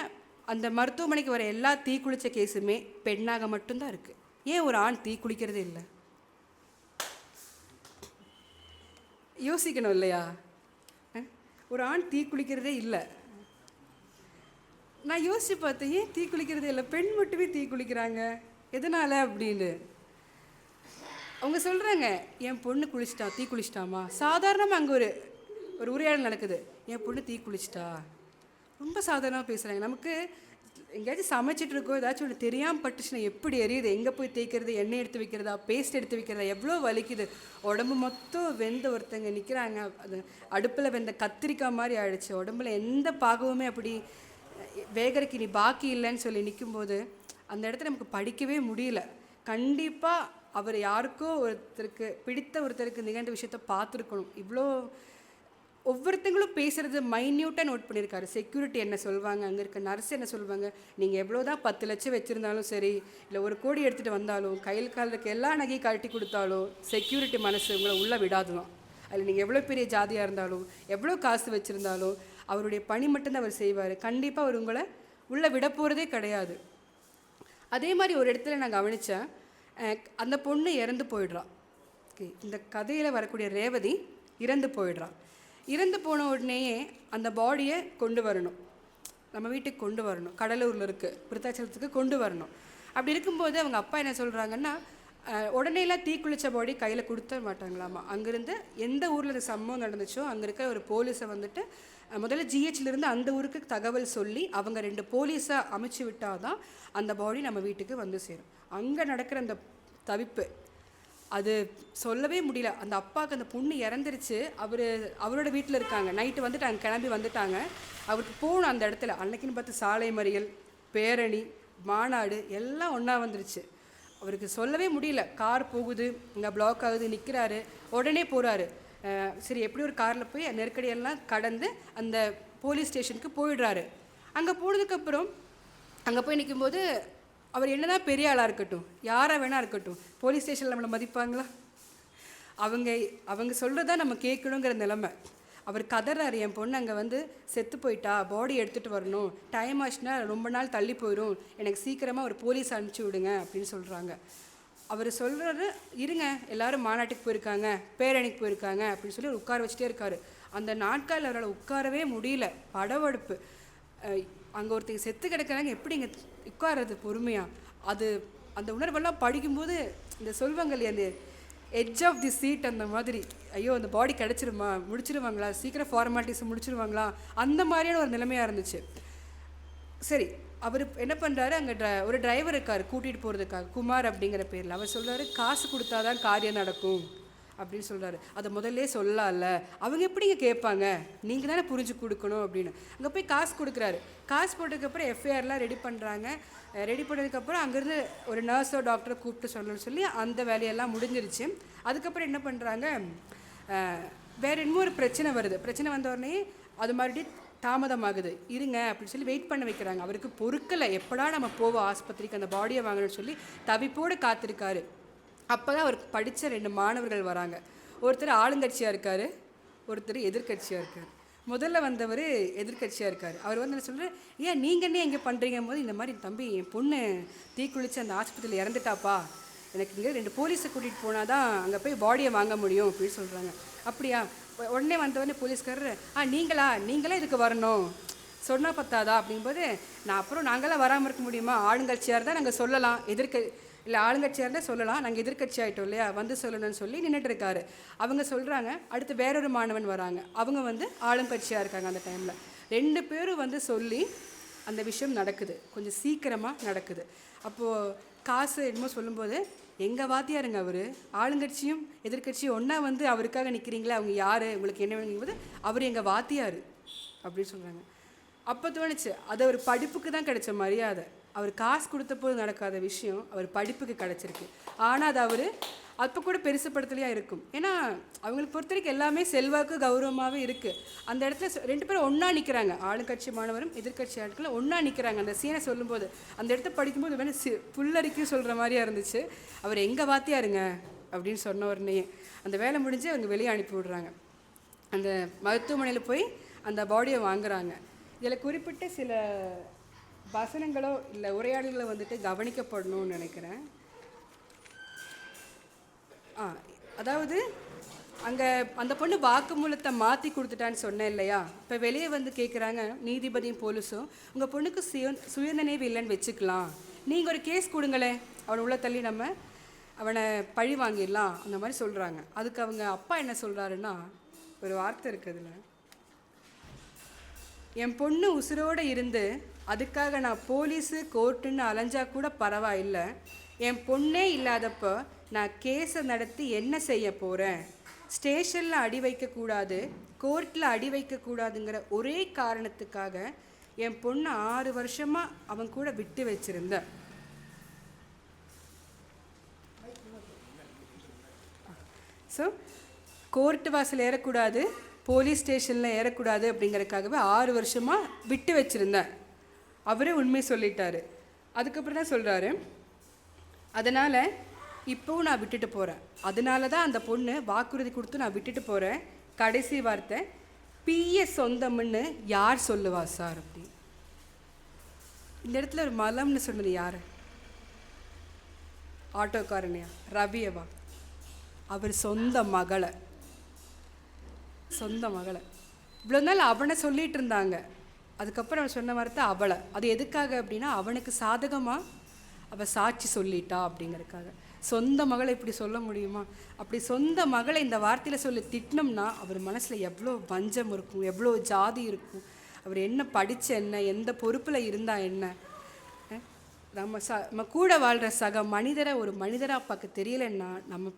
[SPEAKER 1] அந்த மருத்துவமனைக்கு வர எல்லா தீக்குளிச்ச கேஸுமே பெண்ணாக மட்டும்தான் இருக்குது. ஏன் ஒரு ஆண் தீ குளிக்கிறதே இல்லை? யோசிக்கணும் இல்லையா. ஒரு ஆண் தீ குளிக்கிறதே இல்லை. நான் யோசித்து பார்த்தேன், ஏன் தீ குளிக்கிறதே இல்லை, பெண் மட்டுமே தீ குளிக்கிறாங்க, எதனால் அப்படின்னு. அவங்க சொல்கிறாங்க, என் பொண்ணு குளிச்சிட்டா, தீ குளிச்சிட்டாமா. சாதாரணமாக அங்கே ஒரு உரையாடல் நடக்குது, என் பொண்ணு தீ குளிச்சிட்டா. ரொம்ப சாதாரணமாக பேசுகிறாங்க. நமக்கு எங்கேயாச்சும் சமைச்சிட்டு இருக்கோம், ஏதாச்சும் ஒன்று தெரியாமல் பட்டுச்சுன்னா எப்படி எரியுது, எங்கே போய் தேய்க்கிறது, எண்ணெய் எடுத்து வைக்கிறதா, பேஸ்ட் எடுத்து வைக்கிறதா, எவ்வளோ வலிக்குது. உடம்பு மொத்தம் வெந்த ஒருத்தங்க நிற்கிறாங்க, அது அடுப்பில் வெந்த கத்திரிக்காய் மாதிரி ஆயிடுச்சு, உடம்புல எந்த பாகவுமே அப்படி வேகரைக்கு நீ பாக்கி இல்லைன்னு சொல்லி நிற்கும்போது அந்த இடத்துல நமக்கு படிக்கவே முடியல. கண்டிப்பாக அவர் யாருக்கோ ஒருத்தருக்கு பிடித்த ஒருத்தருக்கு நிகழ்ந்த விஷயத்த பார்த்துருக்கணும். இவ்வளோ ஒவ்வொருத்தங்களும் பேசுகிறது மைன்யூட்டாக நோட் பண்ணியிருக்காரு. செக்யூரிட்டி என்ன சொல்லுவாங்க, அங்கே இருக்க நர்ஸ் என்ன சொல்லுவாங்க, நீங்கள் எவ்வளோ தான் 10 லட்சம் வச்சுருந்தாலும் சரி, இல்லை 1 கோடி எடுத்துகிட்டு வந்தாலும், கையில் காலில் இருக்க எல்லா நகையும் கழட்டி கொடுத்தாலும் செக்யூரிட்டி மனசு உங்களை உள்ளே விடாது தான். அதில் நீங்கள் எவ்வளோ பெரிய ஜாதியாக இருந்தாலும், எவ்வளோ காசு வச்சுருந்தாலும் அவருடைய பணி மட்டும்தான் அவர் செய்வார். கண்டிப்பாக அவர் உங்களை உள்ளே விட போகிறதே கிடையாது. அதே மாதிரி ஒரு இடத்துல நான் கவனித்தேன், அந்த பொண்ணு இறந்து போயிடுறான். இந்த கதையில் வரக்கூடிய ரேவதி இறந்து போயிடுறான். இறந்து போன உடனேயே அந்த பாடியை கொண்டு வரணும், நம்ம வீட்டுக்கு கொண்டு வரணும், கடலூரில் இருக்குது விருத்தாச்சலத்துக்கு கொண்டு வரணும். அப்படி இருக்கும்போது அவங்க அப்பா என்ன சொல்கிறாங்கன்னா, உடனேலாம் தீக்குளிச்ச பாடி கையில் கொடுத்த மாட்டாங்களாமா. அங்கேருந்து எந்த ஊரில் இந்த சம்பவம் நடந்துச்சோ அங்கே இருக்க ஒரு போலீஸை வந்துட்டு முதல்ல ஜிஹெச்லேருந்து அந்த ஊருக்கு தகவல் சொல்லி அவங்க 2 போலீஸை அமைச்சு விட்டால் தான் அந்த பாடி நம்ம வீட்டுக்கு வந்து சேரும். அங்கே நடக்கிற அந்த தவிப்பு அது சொல்லவே முடியல. அந்த அப்பாவுக்கு அந்த பொண்ணு இறந்துருச்சு, அவரோட வீட்டில் இருக்காங்க, நைட்டு வந்துட்டாங்க, கிளம்பி வந்துட்டாங்க. அவருக்கு போகணும் அந்த இடத்துல. அன்னைக்குன்னு பார்த்து சாலை மறியல், பேரணி, மாநாடு எல்லாம் ஒன்றா வந்துருச்சு. அவருக்கு சொல்லவே முடியல. கார் போகுது, இங்கே பிளாக் ஆகுது, நிற்கிறாரு, உடனே போகிறாரு. சரி எப்படி ஒரு காரில் போய் நெருக்கடியெல்லாம் கடந்து அந்த போலீஸ் ஸ்டேஷனுக்கு போயிடுறாரு. அங்கே போனதுக்கப்புறம் அங்கே போய் நிற்கும்போது அவர் என்னதான் பெரிய ஆளாக இருக்கட்டும், யாராக வேணா இருக்கட்டும், போலீஸ் ஸ்டேஷனில் நம்மளை மதிப்பாங்களா? அவங்க சொல்கிறதா நம்ம கேட்கணுங்கிற நிலமை. அவர் கதறாரு, என் பொண்ணு அங்கே வந்து செத்து போயிட்டா, பாடி எடுத்துகிட்டு வரணும், டைம் ஆச்சுன்னா ரொம்ப நாள் தள்ளி போயிடும், எனக்கு சீக்கிரமாக ஒரு போலீஸ் அனுப்பிச்சி விடுங்க அப்படின்னு சொல்கிறாங்க. அவர் சொல்கிறாரு, இருங்க எல்லோரும் மாநாட்டுக்கு போயிருக்காங்க, பேரணிக்கு போயிருக்காங்க அப்படின்னு சொல்லி உட்கார வச்சுட்டே இருக்காரு. அந்த நாட்கால் அவரால் உட்காரவே முடியல, படவடுப்பு. அங்கே ஒருத்தங்க செத்து கிடக்கிறாங்க, எப்படி இங்கே உட்கார்றது பொறுமையாக? அது அந்த உணர்வெல்லாம் படிக்கும்போது இந்த சொல்வாங்க இல்லையா, அந்த எட்ஜ் ஆஃப் தி சீட், அந்த மாதிரி ஐயோ அந்த பாடி கிடச்சிருமா, முடிச்சிருவாங்களா, சீக்கிரம் ஃபார்மாலிட்டிஸ் முடிச்சிருவாங்களா, அந்த மாதிரியான ஒரு நிலைமையாக இருந்துச்சு. சரி, அவர் என்ன பண்ணுறாரு, அங்கே ஒரு டிரைவர் இருக்கார் கூட்டிகிட்டு போகிறதுக்காக, குமார் அப்படிங்கிற பேரில். அவர் சொல்கிறாரு, காசு கொடுத்தா தான் காரியம் நடக்கும் அப்படின்னு சொல்கிறாரு. அதை முதல்ல சொல்லலாம்ல, அவங்க எப்படிங்க கேட்பாங்க, நீங்கள் தானே புரிஞ்சு கொடுக்கணும் அப்படின்னு. அங்கே போய் காசு கொடுக்குறாரு. காசு போட்டதுக்கப்புறம் எஃப்ஐஆர்லாம் ரெடி பண்ணுறாங்க. ரெடி பண்ணதுக்கப்புறம் அங்கேருந்து ஒரு நர்ஸோ டாக்டரை கூப்பிட்டு சொல்லணும்னு சொல்லி அந்த வேலையெல்லாம் முடிஞ்சிருச்சு. அதுக்கப்புறம் என்ன பண்ணுறாங்க, வேறு இன்னொரு பிரச்சனை வருது. பிரச்சனை வந்த உடனே அது மறுபடியும் தாமதமாகுது. இருங்க அப்படின்னு சொல்லி வெயிட் பண்ண வைக்கிறாங்க. அவருக்கு பொறுக்கலை, எப்படா நம்ம போவோம் ஆஸ்பத்திரிக்கு அந்த பாடியை வாங்கணும்னு சொல்லி தவிப்போடு காத்திருக்காரு. அப்போ தான் அவருக்கு படித்த 2 மாணவர்கள் வராங்க. ஒருத்தர் ஆளுங்கட்சியாக இருக்கார், ஒருத்தர் எதிர்கட்சியாக இருக்கார். முதல்ல வந்தவர் எதிர்கட்சியாக இருக்கார். அவர் வந்து என்ன சொல்கிறார், ஏன் நீங்கள் என்ன இங்கே பண்ணுறீங்க போது, இந்த மாதிரி தம்பி என் பொண்ணு தீக்குளித்து அந்த ஆஸ்பத்திரியில் இறந்துட்டாப்பா, எனக்கு இங்கே 2 போலீஸை கூட்டிகிட்டு போனால் தான் அங்கே போய் பாடியை வாங்க முடியும் அப்படின்னு சொல்கிறாங்க. அப்படியா? உடனே வந்தவொடனே போலீஸ்காரர், நீங்களே இதுக்கு வரணும், சொன்னால் பத்தாதா அப்படிங்கும்போது, நாங்களாம் வராமல் இருக்க முடியுமா, ஆளுங்கட்சியாக இருந்தால் நாங்கள் சொல்லலாம், இல்லை ஆளுங்கட்சியாக இருந்தால் சொல்லலாம், நாங்கள் எதிர்கட்சி ஆகிட்டோம் இல்லையா, வந்து சொல்லணும்னு சொல்லி நின்றுட்டு இருக்காரு. அவங்க சொல்கிறாங்க. அடுத்து வேறொரு மாணவன் வராங்க. அவங்க வந்து ஆளுங்கட்சியாக இருக்காங்க அந்த டைமில். 2 பேரும் வந்து சொல்லி அந்த விஷயம் நடக்குது, கொஞ்சம் சீக்கிரமாக நடக்குது. அப்போது காசு என்னமோ சொல்லும்போது, எங்கள் வாத்தியாருங்க அவர், ஆளுங்கட்சியும் எதிர்கட்சியும் ஒன்றா வந்து அவருக்காக நிற்கிறீங்களே, அவங்க யார், உங்களுக்கு என்ன வேணுங்கும்போது, அவர் எங்கள் வாத்தியார் அப்படின்னு சொல்கிறாங்க. அப்போ தோணுச்சு, அது அவர் படிப்புக்கு தான் கிடைச்ச மரியாதை. அவர் காசு கொடுத்த போது நடக்காத விஷயம் அவர் படிப்புக்கு கிடச்சிருக்கு. ஆனால் அது அவர் அப்போ கூட பெருசுப்படுத்தலையா இருக்கும். ஏன்னா அவங்களுக்கு பொறுத்த வரைக்கும் எல்லாமே செல்வாக்கு கௌரவமாகவே இருக்குது. அந்த இடத்துல 2 பேரும் ஒன்றா நிற்கிறாங்க. ஆளுங்கட்சி மாணவரும் எதிர்கட்சி ஆட்களும் ஒன்றா நிற்கிறாங்க. அந்த சீனை சொல்லும்போது அந்த இடத்த படிக்கும்போது வேணும் புல்லரிக்கும் சொல்கிற மாதிரியா இருந்துச்சு. அவர் எங்கள் வாத்தியாருங்க அப்படின்னு சொன்ன உடனே அந்த வேலை முடிஞ்சு அவங்க வெளியே அனுப்பி விடுறாங்க. அந்த மருத்துவமனையில் போய் அந்த பாடியை வாங்குறாங்க. இதில் குறிப்பிட்ட சில வசனங்களோ இல்லை உரையாடல்களோ வந்துட்டு கவனிக்கப்படணும்னு நினைக்கிறேன். அதாவது அங்கே அந்த பொண்ணு வாக்குமூலத்தை மாற்றி கொடுத்துட்டான்னு சொன்னேன் இல்லையா. இப்போ வெளியே வந்து கேட்குறாங்க நீதிபதியும் போலீஸும், உங்கள் பொண்ணுக்கு சுயநினைவு இல்லைன்னு வச்சுக்கலாம், நீங்கள் ஒரு கேஸ் கொடுங்களேன், அவனை உள்ள தள்ளி நம்ம அவனை பழி வாங்கிடலாம் அந்த மாதிரி சொல்கிறாங்க. அதுக்கு அவங்க அப்பா என்ன சொல்கிறாருன்னா, ஒரு வார்த்தை இருக்குதுல, என் பொண்ணு உசுரோடு இருந்து அதுக்காக நான் போலீஸு கோர்ட்டுன்னு அலைஞ்சா கூட பரவாயில்லை, என் பொண்ணே இல்லாதப்போ நான் கேஸை நடத்தி என்ன செய்ய போகிறேன், ஸ்டேஷனில் அடி வைக்கக்கூடாது, கோர்ட்டில் அடி வைக்கக்கூடாதுங்கிற ஒரே காரணத்துக்காக என் பொண்ணு 6 வருஷமாக அவன் கூட விட்டு வச்சுருந்தேன். ஸோ கோர்ட்டு வாசல் ஏறக்கூடாது, போலீஸ் ஸ்டேஷனில் ஏறக்கூடாது அப்படிங்கிறதுக்காகவே 6 வருஷமாக விட்டு வச்சுருந்தேன். அவரே உண்மை சொல்லிட்டாரு. அதுக்கப்புறம் தான் சொல்கிறாரு, அதனால் இப்போவும் நான் விட்டுட்டு போகிறேன், அதனால தான் அந்த பொண்ணு வாக்குறுதி கொடுத்து நான் விட்டுட்டு போகிறேன். கடைசி வார்த்தை, பிய சொந்தம்னு யார் சொல்லுவா சார் அப்படி. இந்த இடத்துல ஒரு மலம்னு சொன்னது யார்? ஆட்டோக்காரனையா, ரவியவா? அவர் சொந்த மகளை இவ்வளோ நாள் அவனை சொல்லிகிட்டு இருந்தாங்க. அதுக்கப்புறம் அவன் சொன்ன வார்த்தை அவளை. அது எதுக்காக அப்படின்னா, அவனுக்கு சாதகமாக அவள் சாட்சி சொல்லிட்டா அப்படிங்கிறதுக்காக. சொந்த மகளை இப்படி சொல்ல முடியுமா? அப்படி சொந்த மகளை இந்த வார்த்தையில் சொல்லி திட்டினோம்னா அவர் மனசில் எவ்வளோ வஞ்சம் இருக்கும், எவ்வளோ ஜாதி இருக்கும், அவர் என்ன படித்த என்ன, எந்த பொறுப்பில் இருந்தால் என்ன. நம்ம கூட வாழ்கிற சக மனிதரை ஒரு மனிதராக பார்க்க தெரியலைன்னா நம்ம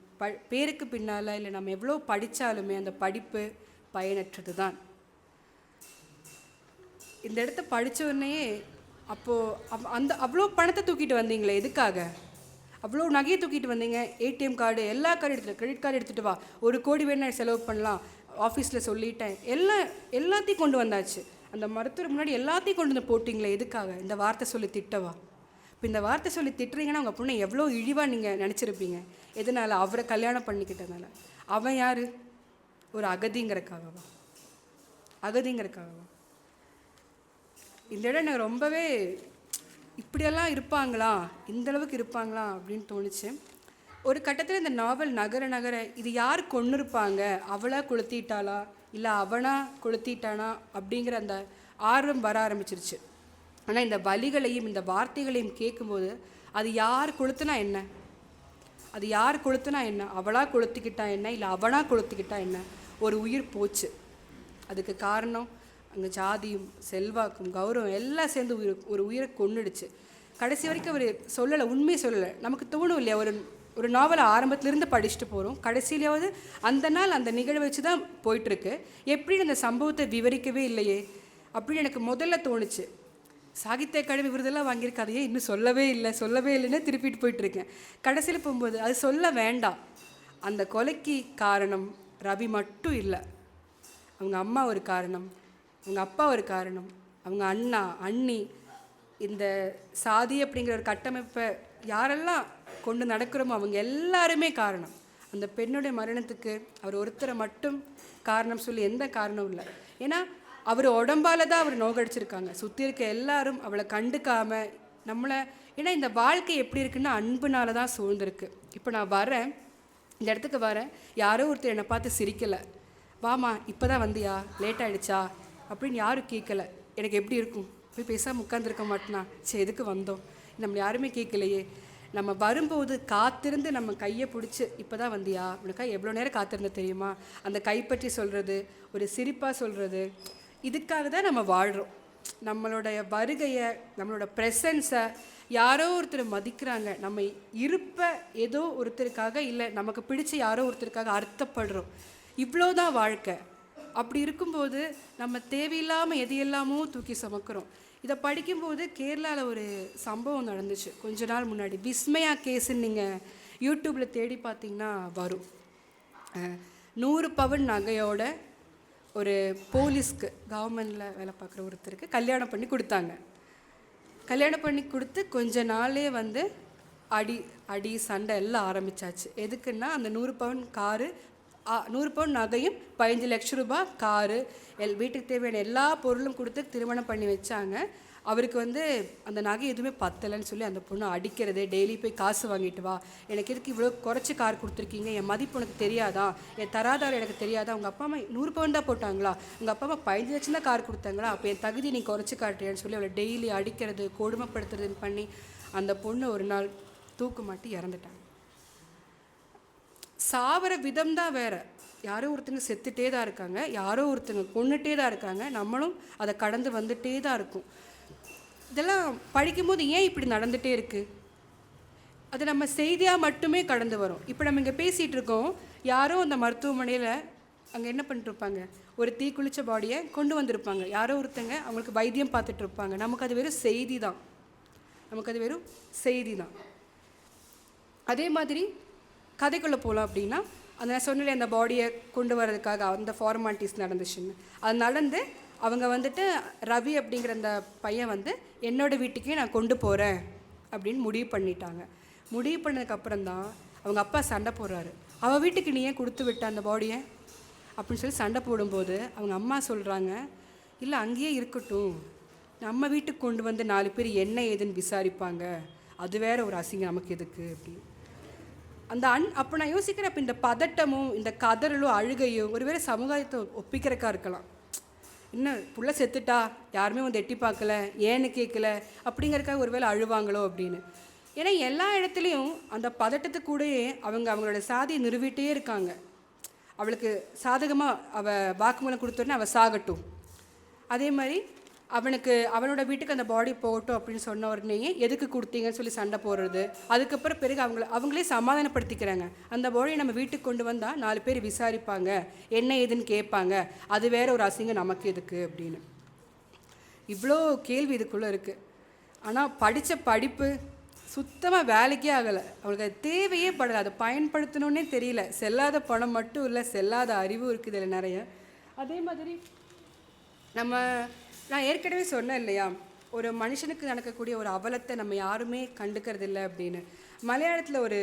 [SPEAKER 1] பேருக்கு பின்னால் இல்லை நம்ம எவ்வளோ படித்தாலுமே அந்த படிப்பு பயனற்றது தான். இந்த இடத்த படித்தோடனே அப்போது அவ்வளோ பணத்தை தூக்கிட்டு வந்தீங்களே எதுக்காக? அவ்வளோ நகையை தூக்கிட்டு வந்தீங்க, ஏடிஎம் கார்டு எல்லா கார்டு எடுத்துகிட்டு, கிரெடிட் கார்டு எடுத்துகிட்டு வா, 1 கோடி வேணும் செலவு பண்ணலாம், ஆஃபீஸில் சொல்லிட்டேன், எல்லாத்தையும் கொண்டு வந்தாச்சு. அந்த மருத்துவர் முன்னாடி எல்லாத்தையும் கொண்டு வந்து போட்டிங்களே எதுக்காக? இந்த வார்த்தை சொல்லி திட்டவா? இப்போ இந்த வார்த்தை சொல்லி திட்டுறீங்கன்னா உங்கள் பொண்ணை எவ்வளோ இழிவாக நீங்கள் நினச்சிருப்பீங்க. எதனால்? அவரை கல்யாணம் பண்ணிக்கிட்டதுனால. அவன் யார்? ஒரு அகதிங்கிறக்காகவா? இந்த இடம் எனக்கு ரொம்பவே இப்படியெல்லாம் இருப்பாங்களா, இந்தளவுக்கு இருப்பாங்களா அப்படின்னு தோணுச்சு. ஒரு கட்டத்தில் இந்த நாவல் நகர இது யார் கொன்று இருப்பாங்க, அவளா கொளுத்திட்டாளா இல்லை அவனா கொளுத்திட்டானா அப்படிங்கிற அந்த ஆர்வம் வர ஆரம்பிச்சிருச்சு. ஆனால் இந்த வலிகளையும் இந்த வார்த்தைகளையும் கேட்கும்போது அது யார் கொளுத்துனா என்ன, அவளா கொளுத்திக்கிட்டா என்ன, இல்லை அவனா கொளுத்திக்கிட்டா என்ன, ஒரு உயிர் போச்சு. அதுக்கு காரணம் அங்கே ஜாதியும் செல்வாக்கும் கௌரவம் எல்லாம் சேர்ந்து ஒரு உயிரை கொன்னுடுச்சு. கடைசி வரைக்கும் அவர் சொல்லலை, உண்மையை சொல்லலை. நமக்கு தோணும் இல்லையா, ஒரு நாவலை ஆரம்பத்துலேருந்து படிச்சுட்டு போகிறோம், கடைசியிலையாவது அந்த நாள் அந்த நிகழ்வை வச்சு தான் போயிட்டுருக்கு. எப்படின்னு அந்த சம்பவத்தை விவரிக்கவே இல்லையே அப்படின்னு எனக்கு முதல்ல தோணுச்சு. சாகித்ய அகாடமி விருதெல்லாம் வாங்கியிருக்க, அதையே இன்னும் சொல்லவே இல்லைன்னு திருப்பிட்டு போயிட்டுருக்கேன். கடைசியில் போகும்போது அது சொல்ல வேண்டாம். அந்த கொலைக்கு காரணம் ரவி மட்டும் இல்லை. அவங்க அம்மா ஒரு காரணம், அவங்க அப்பா ஒரு காரணம், அவங்க அண்ணா அண்ணி, இந்த சாதி அப்படிங்கிற ஒரு கட்டமைப்பை யாரெல்லாம் கொண்டு நடக்கிறோமோ அவங்க எல்லாருமே காரணம். அந்த பெண்ணுடைய மரணத்துக்கு அவர் ஒருத்தரை மட்டும் காரணம் சொல்லி எந்த காரணமும் இல்லை. ஏன்னா அவர் உடம்பால் தான் அவர் நோகடிச்சிருக்காங்க. சுற்றி இருக்க எல்லாரும் அவளை கண்டுக்காமல் நம்மளை, ஏன்னா இந்த வாழ்க்கை எப்படி இருக்குன்னா அன்புனால தான் சூழ்ந்திருக்கு. இப்போ நான் வரேன், இந்த இடத்துக்கு வரேன், யாரோ ஒருத்தர் என்னை பார்த்து சிரிக்கலை, வாமா இப்போ தான் வந்தியா, லேட் ஆகிடுச்சா அப்படின்னு யாரும் கேட்கலை. எனக்கு எப்படி இருக்கும்? போய் பேசாமல் உட்காந்துருக்க மாட்டேனா, சரி எதுக்கு வந்தோம், நம்ம யாருமே கேட்கலையே. நம்ம வரும்போது காத்திருந்து நம்ம கையை பிடிச்சி இப்போ தான் வந்தியா, உனக்கா எவ்வளோ நேரம் காத்திருந்த தெரியுமா, அந்த கைப்பற்றி சொல்கிறது, ஒரு சிரிப்பாக சொல்கிறது, இதுக்காக தான் நம்ம வாழ்கிறோம். நம்மளுடைய வருகையை, நம்மளோட ப்ரெசன்ஸை யாரோ ஒருத்தர் மதிக்கிறாங்க. நம்ம இருப்ப ஏதோ ஒருத்தருக்காக இல்லை, நமக்கு பிடிச்ச யாரோ ஒருத்தருக்காக அர்த்தப்படுறோம். இவ்வளோதான் வாழ்க்கை. அப்படி இருக்கும்போது நம்ம தேவையில்லாமல் எதையெல்லாமோ தூக்கி சுமக்கிறோம். இதை படிக்கும்போது கேரளாவில் ஒரு சம்பவம் நடந்துச்சு கொஞ்ச நாள் முன்னாடி. விஸ்மயா கேஸுன்னு நீங்கள் யூடியூப்பில் தேடி பார்த்தீங்கன்னா வரும். 100 பவுன் நகையோட ஒரு போலீஸ்க்கு, கவர்மெண்டில் வேலை பார்க்குற ஒருத்தருக்கு கல்யாணம் பண்ணி கொடுத்தாங்க. கல்யாணம் பண்ணி கொடுத்து கொஞ்ச நாளே வந்து அடி சண்டை எல்லாம் ஆரம்பித்தாச்சு. எதுக்குன்னா அந்த 100 பவுன் காரு, 100 பவுன் நகையும் 15 லட்சம் ரூபாய் காரு, வீட்டுக்கு தேவையான எல்லா பொருளும் கொடுத்து திருமணம் பண்ணி வச்சாங்க. அவருக்கு வந்து அந்த நகை எதுவுமே பத்தலைன்னு சொல்லி அந்த பொண்ணு அடிக்கிறது, டெய்லி போய் காசு வாங்கிட்டு வா, எனக்கு எதுக்கு இவ்வளோ குறைச்சி கார் கொடுத்துருக்கீங்க, என் மதிப்பு உனக்கு தெரியாதா, என் தராதாரம் எனக்கு தெரியாதா, உங்கள் அப்பா அம்மா 100 பவுன் தான் போட்டாங்களா, உங்கள் அப்பா அம்மா 15 லட்சம் தான் கார் கொடுத்தாங்களா, அப்போ என் தகுதி நீ குறைச்சி காட்டுறியான்னு சொல்லி அவளை டெய்லி அடிக்கிறது, கொடுமைப்படுத்துறதுன்னு பண்ணி அந்த பொண்ணு ஒரு நாள் தூக்கு மாட்டி இறந்துட்டாங்க. சாவர விதம் தான் வேறு. யாரோ ஒருத்தங்க செத்துட்டே தான் இருக்காங்க, யாரோ ஒருத்தங்க கொண்டுட்டே தான் இருக்காங்க, நம்மளும் அதை கடந்து வந்துட்டே தான் இருக்கும். இதெல்லாம் படிக்கும்போது ஏன் இப்படி நடந்துகிட்டே இருக்குது, அது நம்ம செய்தியாக மட்டுமே கடந்து வரும். இப்போ நம்ம இங்கே பேசிகிட்டு இருக்கோம், யாரோ அந்த மருத்துவமனையில் அங்கே என்ன பண்ணிட்டுருப்பாங்க, ஒரு தீக்குளிச்ச பாடியை கொண்டு வந்திருப்பாங்க, யாரோ ஒருத்தங்க அவங்களுக்கு வைத்தியம் பார்த்துட்டு இருப்பாங்க. நமக்கு அது வெறும் செய்தி தான். அதே மாதிரி கதைக்குள்ளே போகலாம் அப்படின்னா, அந்த நான் சொன்னேன் அந்த பாடியை கொண்டு வர்றதுக்காக அந்த ஃபார்மாலிட்டிஸ் நடந்துச்சுன்னு, அது நடந்து அவங்க வந்துட்டு ரவி அப்படிங்கிற அந்த பையன் வந்து என்னோடய வீட்டுக்கே நான் கொண்டு போகிறேன் அப்படின்னு முடிவு பண்ணிட்டாங்க. முடிவு பண்ணதுக்கப்புறம் தான் அவங்க அப்பா சண்டை போடுறாரு, அவள் வீட்டுக்கு நீ ஏன் கொடுத்து விட்ட அந்த பாடியை அப்படின்னு சொல்லி சண்டை போடும்போது அவங்க அம்மா சொல்கிறாங்க, இல்லை அங்கேயே இருக்கட்டும், நம்ம வீட்டுக்கு கொண்டு வந்து 4 பேர் என்ன ஏதுன்னு விசாரிப்பாங்க, அது வேற ஒரு அசிங்கம் நமக்கு எதுக்கு அப்படின்னு. அப்போ நான் யோசிக்கிறேன், அப்போ இந்த பதட்டமும் இந்த கதறலும் அழுகையும் ஒருவேளை சமுதாயத்தை ஒப்பிக்கிறக்கா இருக்கலாம். இன்னும் புள்ள செத்துட்டா யாருமே வந்து எட்டி பார்க்கல, ஏன்னு கேட்கல அப்படிங்கிறதுக்காக ஒருவேளை அழுவாங்களோ அப்படின்னு. ஏன்னா எல்லா இடத்துலையும் அந்த பதட்டத்துக்கு கூடயே அவங்களோட சாதியை நிறுவிட்டே இருக்காங்க. அவளுக்கு சாதகமாக அவள் வாக்குமூலம் கொடுத்தோன்னே அவள் சாகட்டும், அதே மாதிரி அவனோட வீட்டுக்கு அந்த பாடி போகட்டும் அப்படின்னு சொன்ன உடனேயே எதுக்கு கொடுத்தீங்கன்னு சொல்லி சண்டை போடுறது. அதுக்கப்புறம் பிறகு அவங்களே சமாதானப்படுத்திக்கிறாங்க, அந்த பாடியை நம்ம வீட்டுக்கு கொண்டு வந்தால் 4 பேர் விசாரிப்பாங்க, என்ன ஏதுன்னு கேட்பாங்க, அது வேற ஒரு அசிங்கம் நமக்கு எதுக்கு அப்படின்னு. இவ்வளோ கேள்வி இதுக்குள்ளே இருக்குது. ஆனால் படித்த படிப்பு சுத்தமாக வேலைக்கே ஆகலை, அவங்களுக்கு அது தேவையே படலை, அதை பயன்படுத்தணுன்னே தெரியல. செல்லாத பணம் மட்டும் இல்லை, செல்லாத அறிவும் இருக்குது இதில் நிறைய. அதே மாதிரி நான் ஏற்கனவே சொன்னேன் இல்லையா, ஒரு மனுஷனுக்கு நடக்கக்கூடிய ஒரு அவலத்தை நம்ம யாருமே கண்டுக்கிறது இல்லை அப்படின்னு. மலையாளத்தில் ஒரு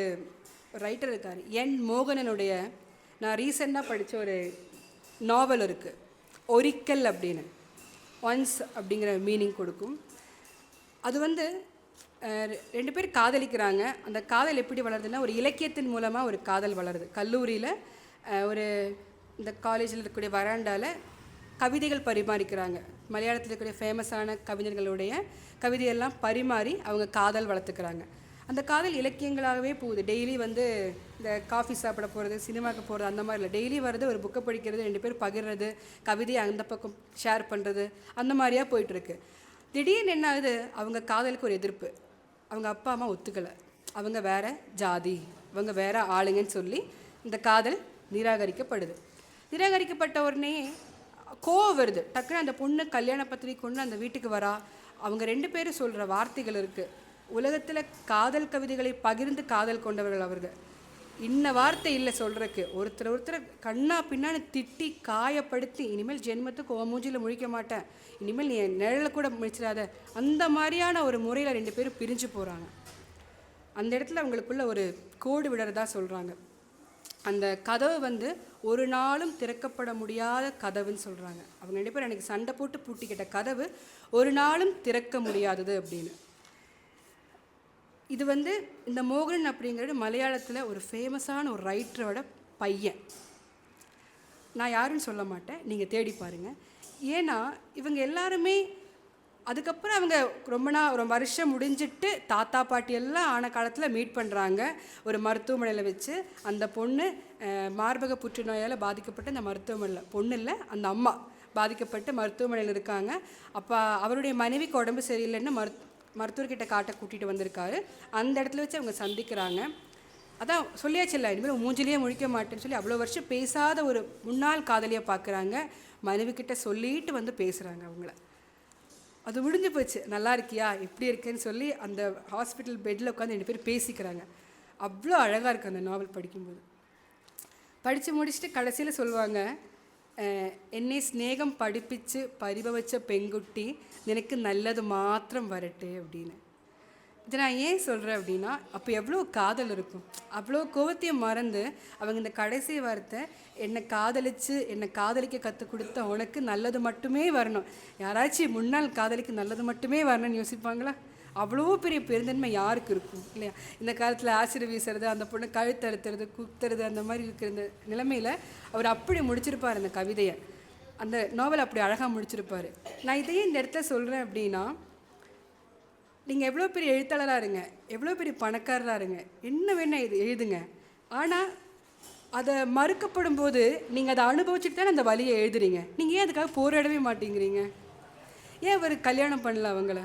[SPEAKER 1] ரைட்டர் இருக்கார், என் மோகனனுடைய, நான் ரீசெண்டாக படித்த ஒரு நாவல் இருக்குது, ஒரிக்கல் அப்படின்னு, ஒன்ஸ் அப்படிங்கிற மீனிங் கொடுக்கும். அது வந்து 2 பேர் காதலிக்கிறாங்க. அந்த காதல் எப்படி வளருதுன்னா, ஒரு இலக்கியத்தின் மூலமாக ஒரு காதல் வளருது. கல்லூரியில் இந்த காலேஜில் இருக்கக்கூடிய வராண்டாவில் கவிதைகள் பரிமாறிக்கிறாங்க. மலையாளத்தில் இருக்கக்கூடிய ஃபேமஸான கவிஞர்களுடைய கவிதையெல்லாம் பரிமாறி அவங்க காதல் வளர்த்துக்கிறாங்க. அந்த காதல் இலக்கியங்களாகவே போகுது. டெய்லி வந்து இந்த காஃபி சாப்பிட போகிறது, சினிமாவுக்கு போகிறது, அந்த மாதிரி இல்லை. டெய்லி வருது, ஒரு புக்கை படிக்கிறது, 2 பேர் பகிர்றது, கவிதையை அந்த பக்கம் ஷேர் பண்ணுறது, அந்த மாதிரியாக போயிட்டுருக்கு. திடீர்னு என்ன ஆகுது, அவங்க காதலுக்கு ஒரு எதிர்ப்பு. அவங்க அப்பா அம்மா ஒத்துக்கலை, அவங்க வேறு ஜாதி இவங்க வேற ஆளுங்கன்னு சொல்லி இந்த காதல் நிராகரிக்கப்படுது. நிராகரிக்கப்பட்ட உடனே கோவம் வருது. டக்குன்னு அந்த பொண்ணு கல்யாண பத்திரிக்கை கொண்டு அந்த வீட்டுக்கு வரா. அவங்க 2 பேரும் சொல்கிற வார்த்தைகள் இருக்குது. உலகத்தில் காதல் கவிதைகளை பகிர்ந்து காதல் கொண்டவர்கள் அவர்கள். இன்ன வார்த்தை இல்லை சொல்கிறதுக்கு. ஒருத்தர் கண்ணா பின்னான்னு திட்டி காயப்படுத்தி, இனிமேல் ஜென்மத்துக்கு ஓ மூஞ்சியில் முழிக்க மாட்டேன், இனிமேல் நீ நிழலை கூட முழிச்சிடாத, அந்த மாதிரியான ஒரு முறையில் 2 பேரும் பிரிஞ்சு போகிறாங்க. அந்த இடத்துல அவங்களுக்குள்ள ஒரு கோடு விடுறதா சொல்கிறாங்க. அந்த கதவு ஒரு நாளும் திறக்கப்பட முடியாத கதவுன்னு சொல்கிறாங்க. அவங்க 2 பேரும் அன்றைக்கி சண்டை போட்டு பூட்டிக்கிட்ட கதவு ஒரு நாளும் திறக்க முடியாதது அப்படின்னு. இது இந்த மோகனன் அப்படிங்கிறது மலையாளத்தில் ஒரு ஃபேமஸான ஒரு ரைட்டரோட பையன். நான் யாருன்னு சொல்ல மாட்டேன், நீங்கள் தேடி பாருங்கள். ஏன்னா இவங்க எல்லாருமே அதுக்கப்புறம் அவங்க ஒரு வருஷம் முடிஞ்சிட்டு தாத்தா பாட்டி எல்லாம் ஆன காலத்தில் மீட் பண்ணுறாங்க ஒரு மருத்துவமனையில் வச்சு. அந்த பொண்ணு மார்பக புற்றுநோயால் பாதிக்கப்பட்டு அந்த மருத்துவமனையில், பொண்ணு இல்லை அந்த அம்மா பாதிக்கப்பட்டு மருத்துவமனையில் இருக்காங்க. அப்போ அவருடைய மனைவிக்கு உடம்பு சரியில்லைன்னு மருத்துவர்கிட்ட காட்ட கூட்டிகிட்டு வந்திருக்காரு. அந்த இடத்துல வச்சு அவங்க சந்திக்கிறாங்க. அதான் சொல்லியாச்சு இல்லை, இனிமேல் மூஞ்சிலேயே முழிக்க மாட்டேன்னு சொல்லி அவ்வளோ வருஷம் பேசாத ஒரு முன்னாள் காதலியை பார்க்குறாங்க. மனைவிக்கிட்ட சொல்லிட்டு பேசுகிறாங்க அவங்கள. அது முடிஞ்சு போச்சு. நல்லா இருக்கியா, எப்படி இருக்குன்னு சொல்லி அந்த ஹாஸ்பிட்டல் பெட்டில் உட்காந்து 2 பேர் பேசிக்கிறாங்க. அவ்வளோ அழகாக இருக்குது அந்த நாவல் படிக்கும்போது. படித்து முடிச்சுட்டு கடைசியில் சொல்லுவாங்க, என்னை ஸ்நேகம் படிப்பிச்சு பரிபவச்ச பெண்குட்டி எனக்கு நல்லது மாத்திரம் வரட்டு அப்படின்னு. இதை நான் ஏன் சொல்கிறேன் அப்படின்னா, அப்போ எவ்வளோ காதல் இருக்கும். அவ்வளோ கோவத்தையும் மறந்து அவங்க இந்த கடைசி வார்த்தை, என்னை காதலிக்க கற்றுக் கொடுத்த உனக்கு நல்லது மட்டுமே வரணும். யாராச்சும் முன்னாள் காதலிக்கு நல்லது மட்டுமே வரணும்னு யோசிப்பாங்களா? அவ்வளோ பெரிய பெருந்தன்மை யாருக்கு இருக்கும் இல்லையா? இந்த காலத்தில் ஆசிரியர் வீசுறது, அந்த பொண்ணு கழுத்தறுத்துறது, குத்துறது, அந்த மாதிரி இருக்கிற இந்த நிலைமையில் அவர் அப்படி முடிச்சிருப்பார் அந்த கவிதையை. அந்த நாவல் அப்படி அழகாக முடிச்சிருப்பார். நான் இதையே இந்த இடத்துல சொல்கிறேன் அப்படின்னா, நீங்கள் எவ்வளோ பெரிய எழுத்தாளராக இருங்க, எவ்வளோ பெரிய பணக்காரராக இருங்க, என்ன வேணால் இது எழுதுங்க. ஆனால் அதை மறுக்கப்படும் போது நீங்கள் அதை அனுபவிச்சுட்டு தான் அந்த வழியை எழுதுறீங்க. நீங்கள் ஏன் அதுக்காக போராடவே மாட்டேங்கிறீங்க? ஏன் அவர் கல்யாணம் பண்ணல அவங்கள?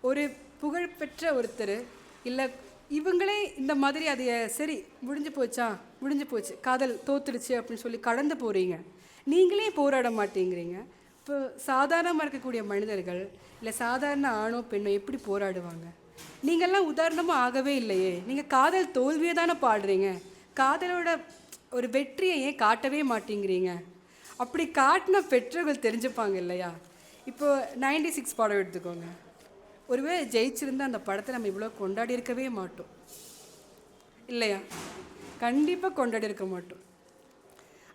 [SPEAKER 1] ஒரு புகழ்பெற்ற ஒருத்தர் இல்லை, இவங்களே இந்த மாதிரி அதைய சரி முடிஞ்சு போச்சு, காதல் தோத்துடுச்சு அப்படின்னு சொல்லி கடந்து போகிறீங்க. நீங்களே போராட மாட்டேங்கிறீங்க. இப்போ சாதாரணமாக இருக்கக்கூடிய மனிதர்கள் இல்லை சாதாரண ஆணோ பெண்ணோ எப்படி போராடுவாங்க? நீங்கள்லாம் உதாரணமாக ஆகவே இல்லையே. நீங்கள் காதல் தோல்வியை தானே பாடுறீங்க. காதலோட ஒரு வெற்றியை ஏன் காட்டவே மாட்டேங்கிறீங்க? அப்படி காட்டின பெற்றோர்கள் தெரிஞ்சுப்பாங்க இல்லையா? இப்போ 96 படம் எடுத்துக்கோங்க. ஒருவேளை ஜெயிச்சிருந்தால் அந்த படத்தை நம்ம இவ்வளோ கொண்டாடி இருக்கவே மாட்டோம் இல்லையா? கண்டிப்பாக கொண்டாடி இருக்க மாட்டோம்.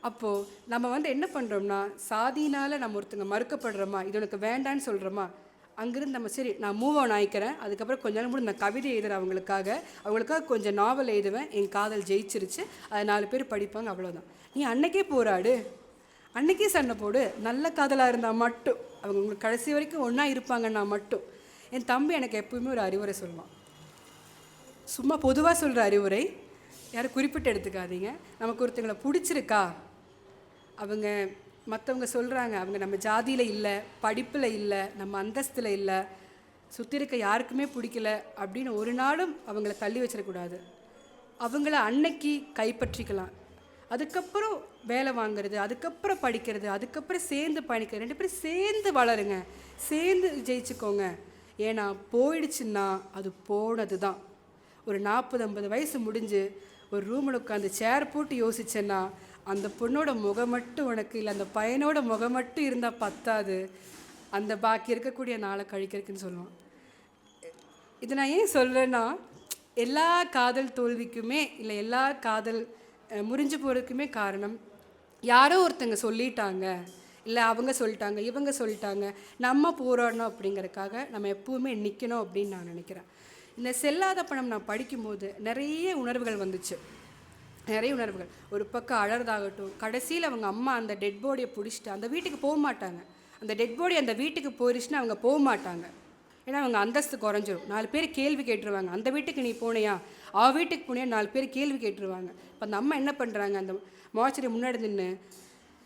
[SPEAKER 1] அப்போது நம்ம என்ன பண்ணுறோம்னா, சாதினால் நம்ம ஒருத்தங்க மறுக்கப்படுறோமா, இது உனக்கு வேண்டான்னு சொல்கிறோமா, அங்கேருந்து நம்ம சரி நான் மூவ் ஆன் ஆகிக்கிறேன், அதுக்கப்புறம் கொஞ்ச நாள் கூட நான் கவிதை எழுதுகிறேன், அவங்களுக்காக கொஞ்சம் நாவல் எழுதுவேன், என் காதல் ஜெயிச்சிருச்சு, அதை 4 பேர் படிப்பாங்க, அவ்வளோதான். நீ அன்னைக்கே போராடு, அன்னைக்கே சண்டை போடு. நல்ல காதலாக இருந்தால் மட்டும் அவங்க உங்களுக்கு கடைசி வரைக்கும் ஒன்றா இருப்பாங்கன்னா மட்டும். என் தம்பி எனக்கு எப்பவுமே ஒரு அறிவுரை சொல்லுவான். சும்மா பொதுவாக சொல்கிற அறிவுரை, யாரும் குறிப்பிட்டு எடுத்துக்காதீங்க. நமக்கு ஒருத்தங்களை பிடிச்சிருக்கா, அவங்க மற்றவங்க சொல்கிறாங்க அவங்க நம்ம ஜாதியில் இல்லை, படிப்பில் இல்லை, நம்ம அந்தஸ்தில் இல்லை, சுற்றி இருக்க யாருக்குமே பிடிக்கல அப்படின்னு ஒரு நாளும் அவங்கள தள்ளி வச்சிடக்கூடாது. அவங்கள அன்னைக்கு கைப்பற்றிக்கலாம். அதுக்கப்புறம் வேலை வாங்குறது, அதுக்கப்புறம் படிக்கிறது, அதுக்கப்புறம் சேர்ந்து பயணிக்கிறது. 2 பேரும் சேர்ந்து வளருங்க, சேர்ந்து ஜெயிச்சுக்கோங்க. ஏன்னா போயிடுச்சுன்னா அது போனது தான். ஒரு 40-50 வயசு முடிஞ்சு ஒரு ரூமில் உட்காந்து சேர் போட்டு யோசிச்சேன்னா அந்த பொண்ணோட முகம் மட்டும் உனக்கு இல்லை, அந்த பையனோட முகம் மட்டும் இருந்தால் பத்தாது, அந்த பாக்கி இருக்கக்கூடிய நாளை கழிக்கிறதுக்குன்னு சொல்லுவான். இது நான் ஏன் சொல்கிறேன்னா, எல்லா காதல் தோல்விக்குமே இல்லை எல்லா காதல் முறிஞ்சு போகிறதுக்குமே காரணம் யாரோ ஒருத்தங்க சொல்லிட்டாங்க, இல்லை அவங்க சொல்லிட்டாங்க, இவங்க சொல்லிட்டாங்க, நம்ம போராடணும் அப்படிங்கிறதுக்காக நம்ம எப்பவுமே நிற்கணும் அப்படின்னு நான் நினைக்கிறேன். இந்த செல்லாத பணம் நான் படிக்கும்போது நிறைய உணர்வுகள் வந்துச்சு, நிறைய உணர்வுகள். ஒரு பக்கம் அழறதாகட்டும், கடைசியில் அவங்க அம்மா அந்த டெட் பாடியை பிடிச்சிட்டு அந்த வீட்டுக்கு போக மாட்டாங்க. அந்த டெட் பாடி அந்த வீட்டுக்கு போயிடுச்சுன்னா அவங்க போக மாட்டாங்க. ஏன்னா அவங்க அந்தஸ்து குறைஞ்சிரும். 4 பேர் கேள்வி கேட்டுருவாங்க, அந்த வீட்டுக்கு நீ போனையா, வீட்டுக்கு போனியா, 4 பேர் கேள்வி கேட்டுருவாங்க. இப்போ அந்த அம்மா என்ன பண்ணுறாங்க, அந்த மார்ச்சரி முன்னாடி நின்று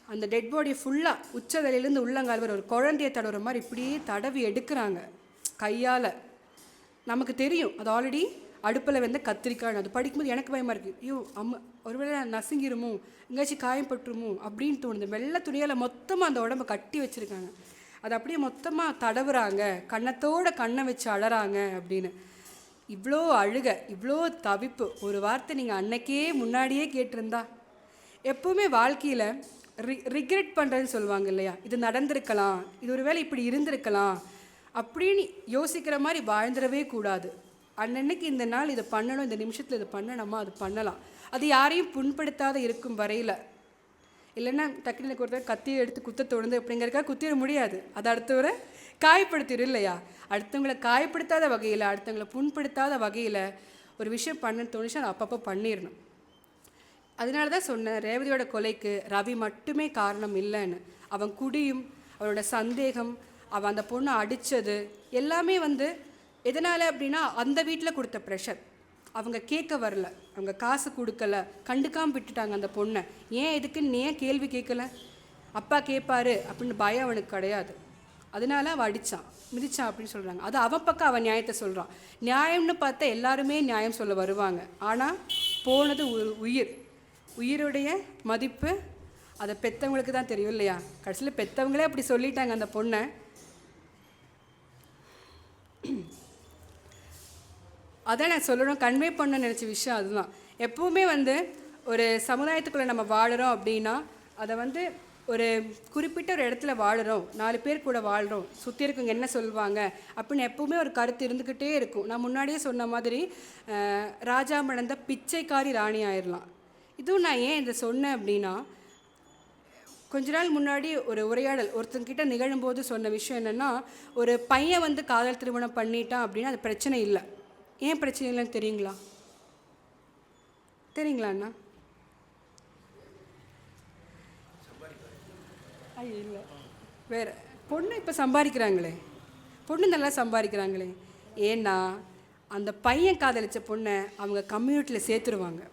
[SPEAKER 1] அந்த டெட் பாடியை ஃபுல்லாக உச்சதலையிலேருந்து உள்ளங்கால் வரை ஒரு குழந்தைய தடவுற மாதிரி இப்படியே தடவி எடுக்கிறாங்க கையால். நமக்கு தெரியும் அது ஆல்ரெடி அடுப்பில் வந்து கத்திரிக்காய். அது படிக்கும்போது எனக்கு பயமாக இருக்குது. ஐயோ ஒருவேளை நசுங்கிருமோ, எங்கேயாச்சும் காயப்பட்டுருமோ அப்படின்னு தோணுது. வெள்ளை துணியால் மொத்தமாக அந்த உடம்பை கட்டி வச்சுருக்காங்க. அது அப்படியே மொத்தமாக தடவுறாங்க, கண்ணத்தோட கண்ணை வச்சு அழறாங்க அப்படின்னு. இவ்வளோ அழுக, இவ்வளோ தவிப்பு. ஒரு வார்த்தை நீங்கள் அன்னைக்கே முன்னாடியே கேட்டிருந்தா. எப்போவுமே வாழ்க்கையில் ரிக்ரெட் பண்ணுறதுன்னு சொல்லுவாங்க இல்லையா, இது நடந்திருக்கலாம், இது ஒரு வேளை இப்படி இருந்திருக்கலாம் அப்படின்னு யோசிக்கிற மாதிரி வாழ்ந்துடவே கூடாது. அன்னன்னைக்கு இந்த நாள் இதை பண்ணணும், இந்த நிமிஷத்தில் இதை பண்ணணுமா, அது பண்ணலாம். அது யாரையும் புண்படுத்தாத இருக்கும் வரையில். இல்லைன்னா டக்குனு ஒருத்தர் கத்தியை எடுத்து குத்த தோணுது அப்படிங்கிறக்கா குத்திட முடியாது. அது அடுத்தவரை காயப்படுத்திடும் இல்லையா. அடுத்தவங்களை காயப்படுத்தாத வகையில், அடுத்தவங்களை புண்படுத்தாத வகையில் ஒரு விஷயம் பண்ணணும்னு தோணுச்சு, அதை அப்பப்போ பண்ணிடணும். அதனால தான் சொன்னேன், ரேவதியோட கொலைக்கு ரவி மட்டுமே காரணம் இல்லைன்னு. அவன் குடியும், அவனோட சந்தேகம், அவன் அந்த பொண்ணை அடித்தது எல்லாமே வந்து எதனால் அப்படின்னா அந்த வீட்டில் கொடுத்த ப்ரெஷர். அவங்க கேட்க வரல, அவங்க காசு கொடுக்கல, கண்டுக்காமல் விட்டுட்டாங்க அந்த பொண்ணை. ஏன் எதுக்குன்னு ஏன் கேள்வி கேட்கல, அப்பா கேட்பாரு அப்படின்னு பயம் அவனுக்கு கிடையாது. அதனால அவன் அடித்தான், மிதிச்சான் அப்படின்னு சொல்கிறாங்க. அது அவன் பக்கம் அவன் நியாயத்தை சொல்கிறான். நியாயம்னு பார்த்தா எல்லாருமே நியாயம் சொல்ல வருவாங்க. ஆனால் போனது ஒரு உயிர். உயிருடைய மதிப்பு அதை பெற்றவங்களுக்கு தான் தெரியும் இல்லையா. கடைசியில் பெற்றவங்களே அப்படி சொல்லிட்டாங்க அந்த பொண்ணை. அதான் நான் சொல்லணும், கன்வே பண்ண நினச்ச விஷயம் அதுதான். எப்போவுமே வந்து ஒரு சமுதாயத்துக்குள்ளே நம்ம வாழுறோம் அப்படின்னா அதை வந்து ஒரு குறிப்பிட்ட ஒரு இடத்துல வாழுறோம், 4 பேர் கூட வாழ்கிறோம், சுற்றி இருக்கவங்க என்ன சொல்லுவாங்க அப்படின்னு எப்போவுமே ஒரு கருத்து இருந்துக்கிட்டே இருக்கும். நான் முன்னாடியே சொன்ன மாதிரி ராஜா மணந்த பிச்சைக்காரி ராணி ஆயிடலாம். இதுவும் நான் ஏன் இதை சொன்னேன் அப்படின்னா, கொஞ்ச நாள் முன்னாடி ஒரு உரையாடல் ஒருத்தங்கிட்ட நிகழும்போது சொன்ன விஷயம் என்னென்னா, ஒரு பையன் வந்து காதல் திருமணம் பண்ணிட்டான் அப்படின்னா அது பிரச்சனை இல்லை. ஏன் பிரச்சனை இல்லைன்னு தெரியுங்களா? தெரியுங்களா அண்ணா? ஐயோ இல்லை, வேறு பொண்ணு இப்போ சம்பாதிக்கிறாங்களே, பொண்ணு நல்லா சம்பாதிக்கிறாங்களே. ஏன்னா அந்த பையன் காதலிச்ச பொண்ணை அவங்க கம்யூனிட்டியில் சேர்த்துருவாங்க.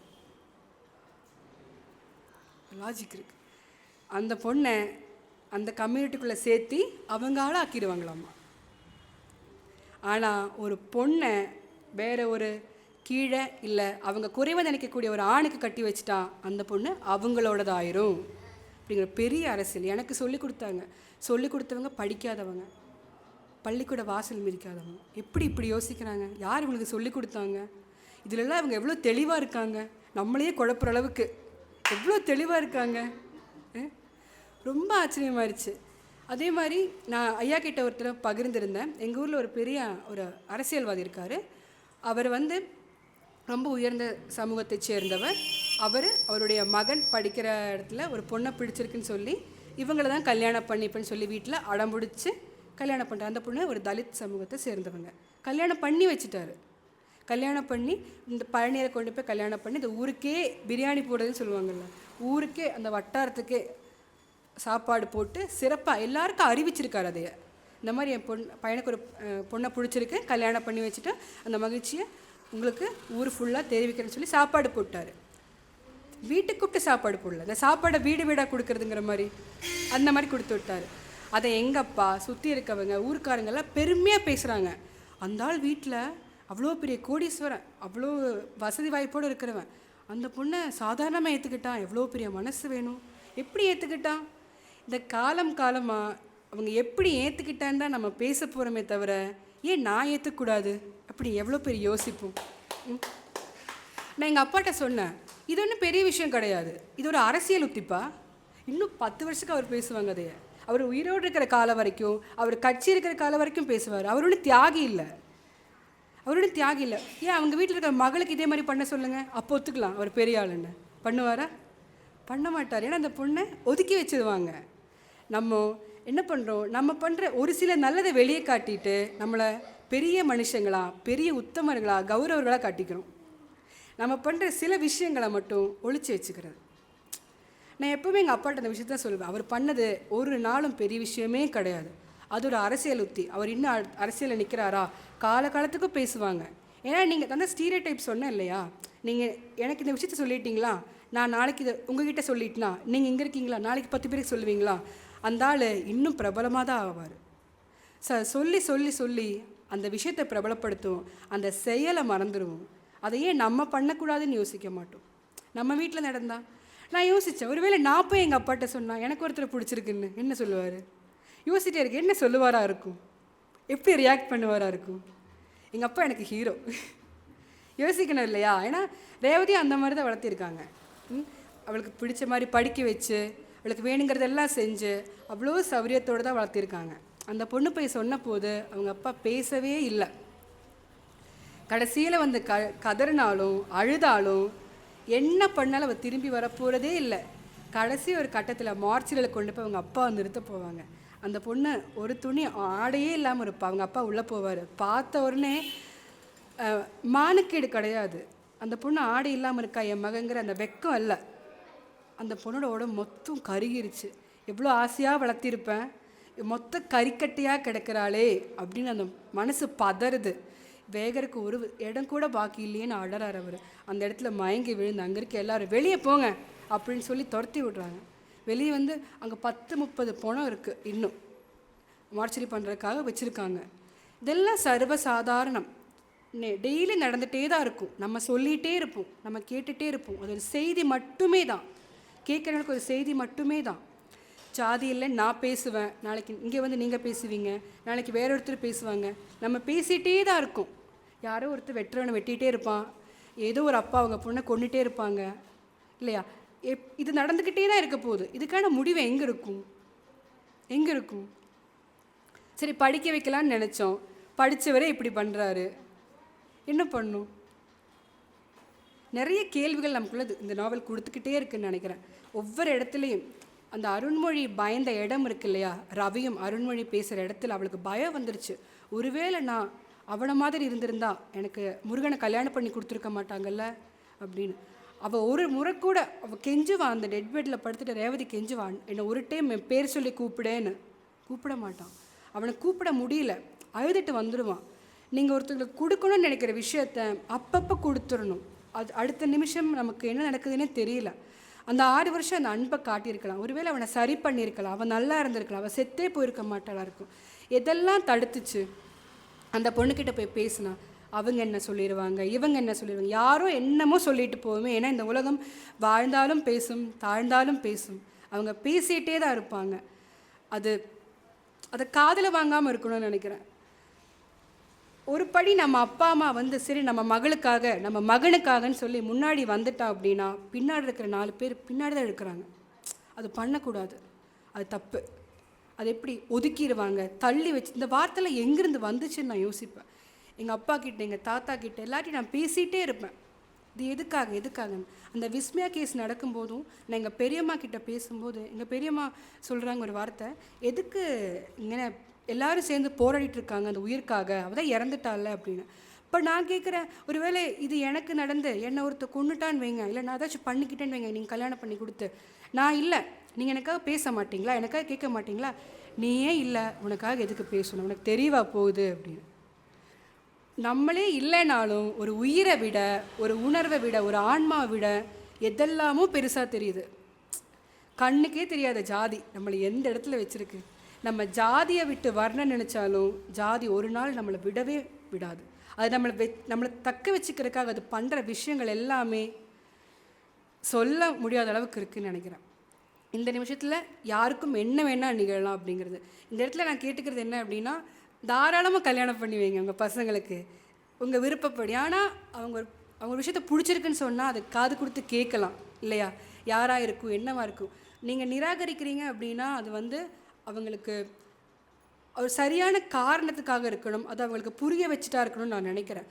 [SPEAKER 1] லாஜிக் இருக்குது. அந்த பொண்ணை அந்த கம்யூனிட்டிக்குள்ளே சேர்த்தி அவங்களால ஆக்கிடுவாங்களாம்மா. ஆனால் ஒரு பொண்ணை வேற ஒரு கீழே இல்லை அவங்க குறைவாக நினைக்கக்கூடிய ஒரு ஆணுக்கு கட்டி வச்சுட்டா அந்த பொண்ணு அவங்களோடதாயிரும் அப்படிங்கிற பெரிய அரசியல் எனக்கு சொல்லி கொடுத்தாங்க. சொல்லி கொடுத்தவங்க படிக்காதவங்க, பள்ளிக்கூட வாசல் மிதிக்காதவங்க. எப்படி இப்படி யோசிக்கிறாங்க? யார் இவங்களுக்கு சொல்லி கொடுத்தாங்க? இதிலெல்லாம் அவங்க எவ்வளோ தெளிவாக இருக்காங்க, நம்மளையே குழப்புற அளவுக்கு எவ்வளோ தெளிவாக இருக்காங்க. ரொம்ப ஆச்சரியமாயிருச்சு. அதே மாதிரி நான் ஐயா கிட்ட ஒருத்தர் பகிர்ந்திருந்தேன். எங்கள் ஊரில் ஒரு பெரிய ஒரு அரசியல்வாதி இருக்கார். அவர் வந்து ரொம்ப உயர்ந்த சமூகத்தை சேர்ந்தவர். அவருடைய மகன் படிக்கிற இடத்துல ஒரு பொண்ணை பிடிச்சிருக்குன்னு சொல்லி இவங்களை தான் கல்யாணம் பண்ணிப்பேன்னு சொல்லி வீட்டில் அடம்பிடிச்சு கல்யாணம் பண்ணுறாரு. அந்த பொண்ணு ஒரு தலித் சமூகத்தை சேர்ந்தவங்க. கல்யாணம் பண்ணி வச்சுட்டாரு. கல்யாணம் பண்ணி இந்த பழனியை கொண்டு போய் கல்யாணம் பண்ணி இந்த ஊருக்கே பிரியாணி போடுறதுன்னு சொல்லுவாங்கள்ல, ஊருக்கே அந்த வட்டாரத்துக்கே சாப்பாடு போட்டு சிறப்பாக எல்லாருக்கும் அறிவிச்சிருக்காரு. அதைய இந்த மாதிரி என் பையனுக்கு ஒரு பொண்ணை பிடிச்சிருக்கு, கல்யாணம் பண்ணி வச்சுட்டு அந்த மகிழ்ச்சியை உங்களுக்கு ஊர் ஃபுல்லாக தெரிவிக்கிறேன்னு சொல்லி சாப்பாடு போட்டார். வீட்டுக்கு கூப்பிட்டு சாப்பாடு போடல, அந்த சாப்பாடை வீடு வீடாக கொடுக்குறதுங்கிற மாதிரி அந்த மாதிரி கொடுத்து விட்டார். அதை எங்கப்பா சுற்றி இருக்கவங்க ஊருக்காரங்கெல்லாம் பெருமையாக பேசுகிறாங்க. அந்த ஆள் வீட்டில் அவ்வளோ பெரிய கோடீஸ்வரன், அவ்வளோ வசதி வாய்ப்போடு இருக்கிறவன், அந்த பொண்ணை சாதாரணமாக ஏற்றுக்கிட்டான். எவ்வளோ பெரிய மனசு வேணும், எப்படி ஏற்றுக்கிட்டான்? இந்த காலமாக அவங்க எப்படி ஏற்றுக்கிட்டான்னு தான் நம்ம பேச போகிறோமே தவிர ஏன் நான் ஏற்றுக்கூடாது அப்படி எவ்வளோ பெரிய யோசிப்போம். நான் எங்கள் அப்பாட்ட சொன்னேன், இது ஒன்றும் பெரிய விஷயம் கிடையாது, இது ஒரு அரசியல் உத்திப்பா. இன்னும் 10 வருஷத்துக்கு அவர் பேசுவாங்க. அதையே அவர் உயிரோடு இருக்கிற காலம் வரைக்கும், அவர் கட்சி இருக்கிற காலம் வரைக்கும் பேசுவார். அவர் ஒன்றும் தியாகி இல்லை, அவரோட தியாகி இல்லை. ஏன் அவங்க வீட்டில் இருக்கிற மகளுக்கு இதே மாதிரி பண்ண சொல்லுங்கள், அப்போ ஒத்துக்கலாம். அவர் பெரிய ஆளுன்னு பண்ணுவாரா? பண்ண மாட்டார். ஏன்னா அந்த பொண்ணை ஒதுக்கி வச்சுருவாங்க. நம்ம என்ன பண்ணுறோம், நம்ம பண்ணுற ஒரு சில நல்லதை வெளியே காட்டிட்டு நம்மளை பெரிய மனுஷங்களா, பெரிய உத்தமர்களா, கௌரவர்களாக காட்டிக்கிறோம். நம்ம பண்ணுற சில விஷயங்களை மட்டும் ஒழிச்சு வச்சுக்கிறது. நான் எப்போவுமே எங்கள் அப்பாட்ட அந்த விஷயத்த சொல்லுவேன். அவர் பண்ணது ஒரு நாளும் பெரிய விஷயமே கிடையாது. அது ஒரு அரசியல் உத்தி. அவர் இன்னும் அரசியலில் நிற்கிறாரா, காலகாலத்துக்கும் பேசுவாங்க. ஏன்னா நீங்கள் தந்த ஸ்டீரியோடைப் சொன்னேன் இல்லையா, நீங்கள் எனக்கு இந்த விஷயத்த சொல்லிட்டீங்களா, நான் நாளைக்கு இதை உங்ககிட்ட சொல்லிட்டேனா, நீங்கள் இங்கே இருக்கீங்களா, நாளைக்கு 10 பேருக்கு சொல்லுவீங்களா, அந்த ஆள் இன்னும் பிரபலமாக தான் ஆவார். சொல்லி சொல்லி சொல்லி அந்த விஷயத்தை பிரபலப்படுத்தும், அந்த செயலை மறந்துடுவோம். அதையே நம்ம பண்ணக்கூடாதுன்னு யோசிக்க மாட்டோம். நம்ம வீட்டில் நடந்தா நான் யோசித்தேன், ஒருவேளை நான் போய் எங்கள் அப்பாட்ட சொன்னால் எனக்கு ஒருத்தர் பிடிச்சிருக்குன்னு என்ன சொல்லுவார்? யோசிச்சிட்டே இருக்கு, என்ன சொல்லுவாரா இருக்கும், எப்படி ரியாக்ட் பண்ணுவாரா இருக்கும். எங்கள் அப்பா எனக்கு ஹீரோ. யோசிக்கணும் இல்லையா? ஏன்னா ரேவதி அந்த மாதிரி தான் வளர்த்திருக்காங்க. அவளுக்கு பிடிச்ச மாதிரி படிக்க வச்சு, அவளுக்கு வேணுங்கிறதெல்லாம் செஞ்சு அவ்வளோ சௌரியத்தோடு தான் வளர்த்திருக்காங்க. அந்த பொண்ணு போய் சொன்ன போது அவங்க அப்பா பேசவே இல்லை. கடைசியில் வந்து கதறினாலும் அழுதாலும் என்ன பண்ணாலும் அவள் திரும்பி வரப்போகிறதே இல்லை. கடைசி ஒரு கட்டத்தில் மார்ச்சில் கொண்டு போய் அவங்க அப்பா நிறுத்த போவாங்க. அந்த பொண்ணு ஒரு துணி ஆடையே இல்லாமல் இருப்பா. அவங்க அப்பா உள்ளே போவார். பார்த்த உடனே மானுக்கேடு கிடையாது, அந்த பொண்ணு ஆடை இல்லாமல் இருக்கா என் மகங்கிற அந்த வெக்கம் இல்லை. அந்த பொண்ணோட உடம்பு மொத்தம் கருகிருச்சு. எவ்வளோ ஆசையாக வளர்த்திருப்பேன், மொத்த கறிக்கட்டையாக கிடக்கிறாளே அப்படின்னு அந்த மனசு பதறுது. வேகருக்கு ஒரு இடம் கூட பாக்கி இல்லையேன்னு அழறார் அவர். அந்த இடத்துல மயங்கி விழுந்து அங்கே இருக்க எல்லோரும் வெளியே போங்க அப்படின்னு சொல்லி துரத்தி விட்றாங்க. வெளியே வந்து அங்கே 10-30 பணம் இருக்குது, இன்னும் மார்ச்சரி பண்ணுறதுக்காக வச்சுருக்காங்க. இதெல்லாம் சர்வசாதாரணம், டெய்லி நடந்துகிட்டே தான் இருக்கும். நம்ம சொல்லிகிட்டே இருப்போம், நம்ம கேட்டுகிட்டே இருப்போம். அது ஒரு செய்தி மட்டுமே தான், கேட்குறவங்களுக்கு ஒரு செய்தி மட்டுமே தான். ஜாதி இல்லை, நான் பேசுவேன், நாளைக்கு இங்கே வந்து நீங்கள் பேசுவீங்க, நாளைக்கு வேற ஒருத்தர் பேசுவாங்க. நம்ம பேசிகிட்டே தான் இருக்கும். யாரோ ஒருத்தர் வெட்டுறவனை வெட்டிகிட்டே இருப்பான், ஏதோ ஒரு அப்பா அவங்க பொண்ணை கொண்டுகிட்டே இருப்பாங்க இல்லையா? இது நடந்துக்கிட்டே தான் இருக்க போகுது. இதுக்கான முடிவு எங்கே இருக்கும்? எங்கே இருக்கும்? சரி, படிக்க வைக்கலான்னு நினச்சோம், படித்தவரே இப்படி பண்ணுறாரு, என்ன பண்ணும்? நிறைய கேள்விகள் நமக்குள்ள இந்த நாவல் கொடுத்துக்கிட்டே இருக்குன்னு நினைக்கிறேன். ஒவ்வொரு இடத்துலையும் அந்த அருண்மொழி பயந்த இடம் இருக்கு இல்லையா, ரவியும் அருண்மொழி பேசுகிற இடத்துல அவளுக்கு பயம் வந்துருச்சு. ஒருவேளை நான் அவனை மாதிரி இருந்திருந்தா எனக்கு முருகனை கல்யாணம் பண்ணி கொடுத்துருக்க மாட்டாங்கல்ல அப்படின்னு. அவள் ஒரு முறை கூட அவள் கெஞ்சுவான், அந்த டெட் பெட்டில் படுத்துட்டு ரேவதி கெஞ்சுவான், என்னை ஒரு டைம் என் பேர் சொல்லி கூப்பிடேன்னு. கூப்பிட மாட்டான், அவனை கூப்பிட முடியல, அழுதுட்டு வந்துடுவான். நீங்கள் ஒருத்தங்களுக்கு கொடுக்கணும்னு நினைக்கிற விஷயத்த அப்பப்போ கொடுத்துடணும். அது அடுத்த நிமிஷம் நமக்கு என்ன நடக்குதுன்னே தெரியல. அந்த 6 வருஷம் அந்த அன்பை காட்டியிருக்கலாம், ஒருவேளை அவனை சரி பண்ணியிருக்கலாம், அவன் நல்லா இருந்திருக்கலாம், அவன் செத்தே போயிருக்க மாட்டாளா இருக்கும். எதெல்லாம் தடுத்துச்சு? அந்த பொண்ணுக்கிட்ட போய் பேசினா அவங்க என்ன சொல்லிடுவாங்க, இவங்க என்ன சொல்லிடுவாங்க, யாரோ என்னமோ சொல்லிட்டு போவோமே. ஏன்னா இந்த உலகம் வாழ்ந்தாலும் பேசும், தாழ்ந்தாலும் பேசும். அவங்க பேசிகிட்டே தான் இருப்பாங்க. அதை காதில் வாங்காமல் இருக்கணும்னு நினைக்கிறேன். ஒரு படி நம்ம அப்பா அம்மா வந்து சரி நம்ம மகளுக்காக நம்ம மகனுக்காகன்னு சொல்லி முன்னாடி வந்துட்டா அப்படின்னா பின்னாடி இருக்கிற 4 பேர் பின்னாடி தான் இருக்கிறாங்க. அது பண்ணக்கூடாது, அது தப்பு. அது எப்படி ஒதுக்கிடுவாங்க, தள்ளி வச்சு. இந்த வார்த்தைலாம் எங்கேருந்து வந்துச்சுன்னு நான் யோசிப்பேன். எங்கள் அப்பா கிட்ட, எங்கள் தாத்தா கிட்ட எல்லாத்தையும் நான் பேசிகிட்டே இருப்பேன். இது எதுக்காகன்னு. அந்த விஸ்மயா கேஸ் நடக்கும்போதும் நான் எங்கள் பெரியம்மா கிட்ட பேசும்போது எங்கள் பெரியம்மா சொல்கிறாங்க ஒரு வார்த்தை, எதுக்கு இங்கே எல்லாரும் சேர்ந்து போராடிட்டு இருக்காங்க அந்த உயிருக்காக, அவள் தான் இறந்துட்டால அப்படின்னு. இப்போ நான் கேட்குறேன், ஒருவேளை இது எனக்கு நடந்து என்னை ஒருத்தர் கொண்டுட்டான்னு வைங்க, இல்லை நான் ஏதாச்சும் பண்ணிக்கிட்டேன்னு வைங்க, நீங்கள் கல்யாணம் பண்ணி கொடுத்து, நான் இல்லை, நீங்கள் எனக்காக பேச மாட்டிங்களா, எனக்காக கேட்க மாட்டிங்களா, நீயே இல்லை, உனக்காக எதுக்கு பேசணும், உனக்கு தெரியவா போகுது அப்படின்னு. நம்மளே இல்லைனாலும் ஒரு உயிரை விட, ஒரு உணர்வை விட, ஒரு ஆன்மாவை விட எதெல்லாமோ பெருசாக தெரியுது. கண்ணுக்கே தெரியாத ஜாதி நம்மளை எந்த இடத்துல வச்சுருக்கு. நம்ம ஜாதியை விட்டு வரணும்னு நினச்சாலும் ஜாதி ஒரு நாள் நம்மளை விடவே விடாது. அது நம்மளை தக்க வச்சுக்கிறதுக்காக அது பண்ணுற விஷயங்கள் எல்லாமே சொல்ல முடியாத அளவுக்கு இருக்குதுன்னு நினைக்கிறேன். இந்த நிமிஷத்தில் யாருக்கும் என்ன வேணால் நிகழலாம் அப்படிங்கிறது. இந்த இடத்துல நான் கேட்டுக்கிறது என்ன அப்படின்னா, தாராளமாக கல்யாணம் பண்ணி வைங்க உங்கள் பசங்களுக்கு, உங்கள் விருப்பப்படி. ஆனால் அவங்க விஷயத்தை பிடிச்சிருக்குன்னு சொன்னால் அதை காது கொடுத்து கேட்கலாம் இல்லையா, யாராக இருக்கும், என்னவா இருக்கும். நீங்கள் நிராகரிக்கிறீங்க அப்படின்னா அது வந்து அவங்களுக்கு ஒரு சரியான காரணத்துக்காக இருக்கணும், அது அவங்களுக்கு புரிய வச்சுட்டா இருக்கணும்னு நான் நினைக்கிறேன்.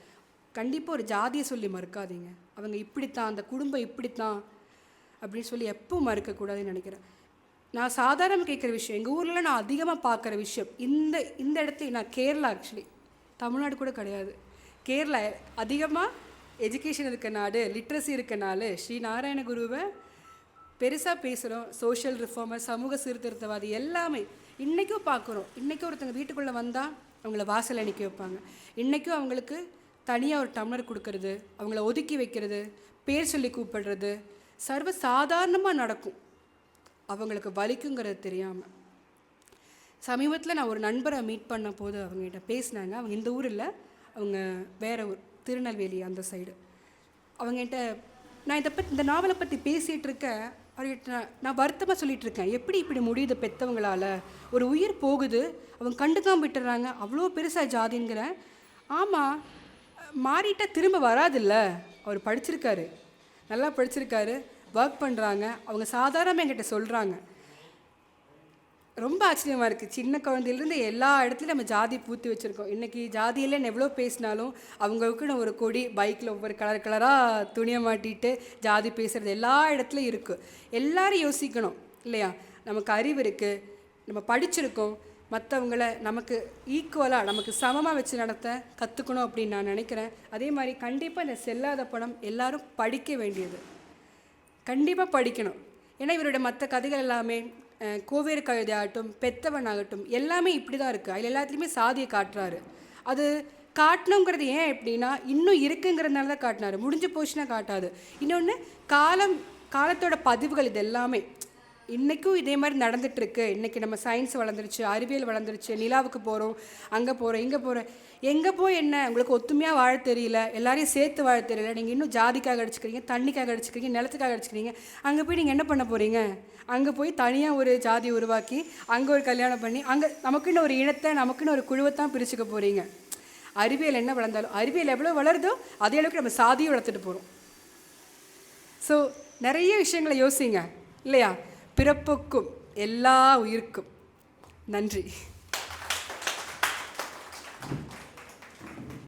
[SPEAKER 1] கண்டிப்பாக ஒரு ஜாதியை சொல்லி மறுக்காதீங்க, அவங்க இப்படித்தான், அந்த குடும்பம் இப்படித்தான் அப்படின்னு சொல்லி எப்பவும் மறுக்கக்கூடாதுன்னு நினைக்கிறேன். நான் சாதாரண கேட்குற விஷயம், எங்கள் ஊரில் நான் அதிகமாக பார்க்குற விஷயம், இந்த இடத்துல நான் கேரளா, ஆக்சுவலி தமிழ்நாடு கூட கிடையாது, கேரளா அதிகமாக எஜுகேஷன் இருக்க நாடு, லிட்ரஸி இருக்க நாள். ஸ்ரீ நாராயண குருவை பெருசாக பேசுகிறோம், சோஷியல் ரிஃபார்மர், சமூக சீர்திருத்தவாதி எல்லாமே இன்றைக்கும் பார்க்குறோம். இன்றைக்கும் ஒருத்தங்க வீட்டுக்குள்ளே வந்தால் அவங்கள வாசல் அணிக்க வைப்பாங்க, இன்றைக்கும் அவங்களுக்கு தனியாக ஒரு டம்ளர் கொடுக்கறது, அவங்கள ஒதுக்கி வைக்கிறது, பேர் சொல்லி கூப்பிடுறது சர்வ சாதாரணமாக நடக்கும். அவங்களுக்கு வலிக்குங்கிறது தெரியாமல். சமீபத்தில் நான் ஒரு நண்பரை மீட் பண்ண போது அவங்ககிட்ட பேசினாங்க. அவங்க இந்த ஊர் இல்லை, அவங்க வேறு ஊர், திருநெல்வேலி அந்த சைடு. அவங்ககிட்ட நான் இந்த நாவலை பற்றி பேசிகிட்டு இருக்கேன். அவர்கிட்ட நான் வருத்தமாக சொல்லிகிட்டு இருக்கேன், எப்படி இப்படி முடியுது பெற்றவங்களால, ஒரு உயிர் போகுது, அவங்க கண்டுக்காம விட்டுறாங்க, அவ்வளோ பெருசாக ஜாதிங்கிறேன். ஆமாம், மாறிட்டா திரும்ப வராதில்ல. அவர் படிச்சிருக்காரு, நல்லா படிச்சிருக்காரு, ஒர்க் பண்ணுறாங்க, அவங்க சாதாரணமாக என்கிட்ட சொல்கிறாங்க. ரொம்ப ஆச்சரியமாக இருக்குது. சின்ன குழந்தையிலேருந்து எல்லா இடத்துலையும் நம்ம ஜாதி பூத்து வச்சுருக்கோம். இன்றைக்கி ஜாதியில் எவ்வளோ பேசினாலும் அவங்களுக்குன்னு ஒரு கொடி, பைக்கில் ஒவ்வொரு கலர் கலராக துணியை மாட்டிட்டு ஜாதி பேசுகிறது எல்லா இடத்துலையும் இருக்குது. எல்லோரும் யோசிக்கணும் இல்லையா? நமக்கு அறிவு இருக்குது, நம்ம படிச்சிருக்கோம், மற்றவங்கள நமக்கு ஈக்குவலாக நமக்கு சமமாக வச்சு நடத்த கற்றுக்கணும் அப்படின்னு நான் நினைக்கிறேன். அதே மாதிரி கண்டிப்பாக இந்த செல்லாத பணம் எல்லோரும் படிக்க வேண்டியது, கண்டிப்பாக படிக்கணும். ஏன்னா இவருடைய மற்ற கதைகள் எல்லாமே கோவேறு கழுதை ஆகட்டும், பெத்தவன் ஆகட்டும், எல்லாமே இப்படி தான் இருக்குது. அதில் எல்லாத்துலேயுமே சாதியை காட்டுறாரு. அது காட்டணுங்கிறது ஏன் எப்படின்னா இன்னும் இருக்குங்கிறதுனால தான் காட்டினார், முடிஞ்சு போச்சுன்னா காட்டாது. இன்னொன்று காலத்தோட பதிவுகள் இது எல்லாமே இன்றைக்கும் இதே மாதிரி நடந்துகிட்ருக்கு. இன்றைக்கி நம்ம சயின்ஸ் வளர்ந்துருச்சு, அறிவியல் வளர்ந்துருச்சு, நிலாவுக்கு போகிறோம், அங்கே போகிறோம், இங்கே போகிறோம். எங்கே போய் என்ன உங்களுக்கு ஒத்துமையாக வாழ தெரியல, எல்லாரையும் சேர்த்து வாழ தெரியல, நீங்கள் இன்னும் ஜாதிக்காக அடிச்சுக்கிறீங்க, தண்ணிக்காக அடிச்சுக்கிறீங்க, நிலத்துக்காக அடிச்சுக்கிறீங்க. அங்கே போய் நீங்கள் என்ன பண்ண போகிறீங்க? அங்கே போய் தனியாக ஒரு ஜாதி உருவாக்கி அங்கே ஒரு கல்யாணம் பண்ணி அங்கே நமக்குன்னு ஒரு இனத்தை, நமக்குன்னு ஒரு குழுவைத்தான் பிரிச்சுக்க போகிறீங்க. அறிவியல் என்ன வளர்ந்தாலும், அறிவியல் எவ்வளோ வளருதோ அதே அளவுக்கு நம்ம சாதியை வளர்த்துட்டு போகிறோம். ஸோ நிறைய விஷயங்களை யோசிங்க இல்லையா? பிறப்புக்கும் எல்லா உயிருக்கும் நன்றி.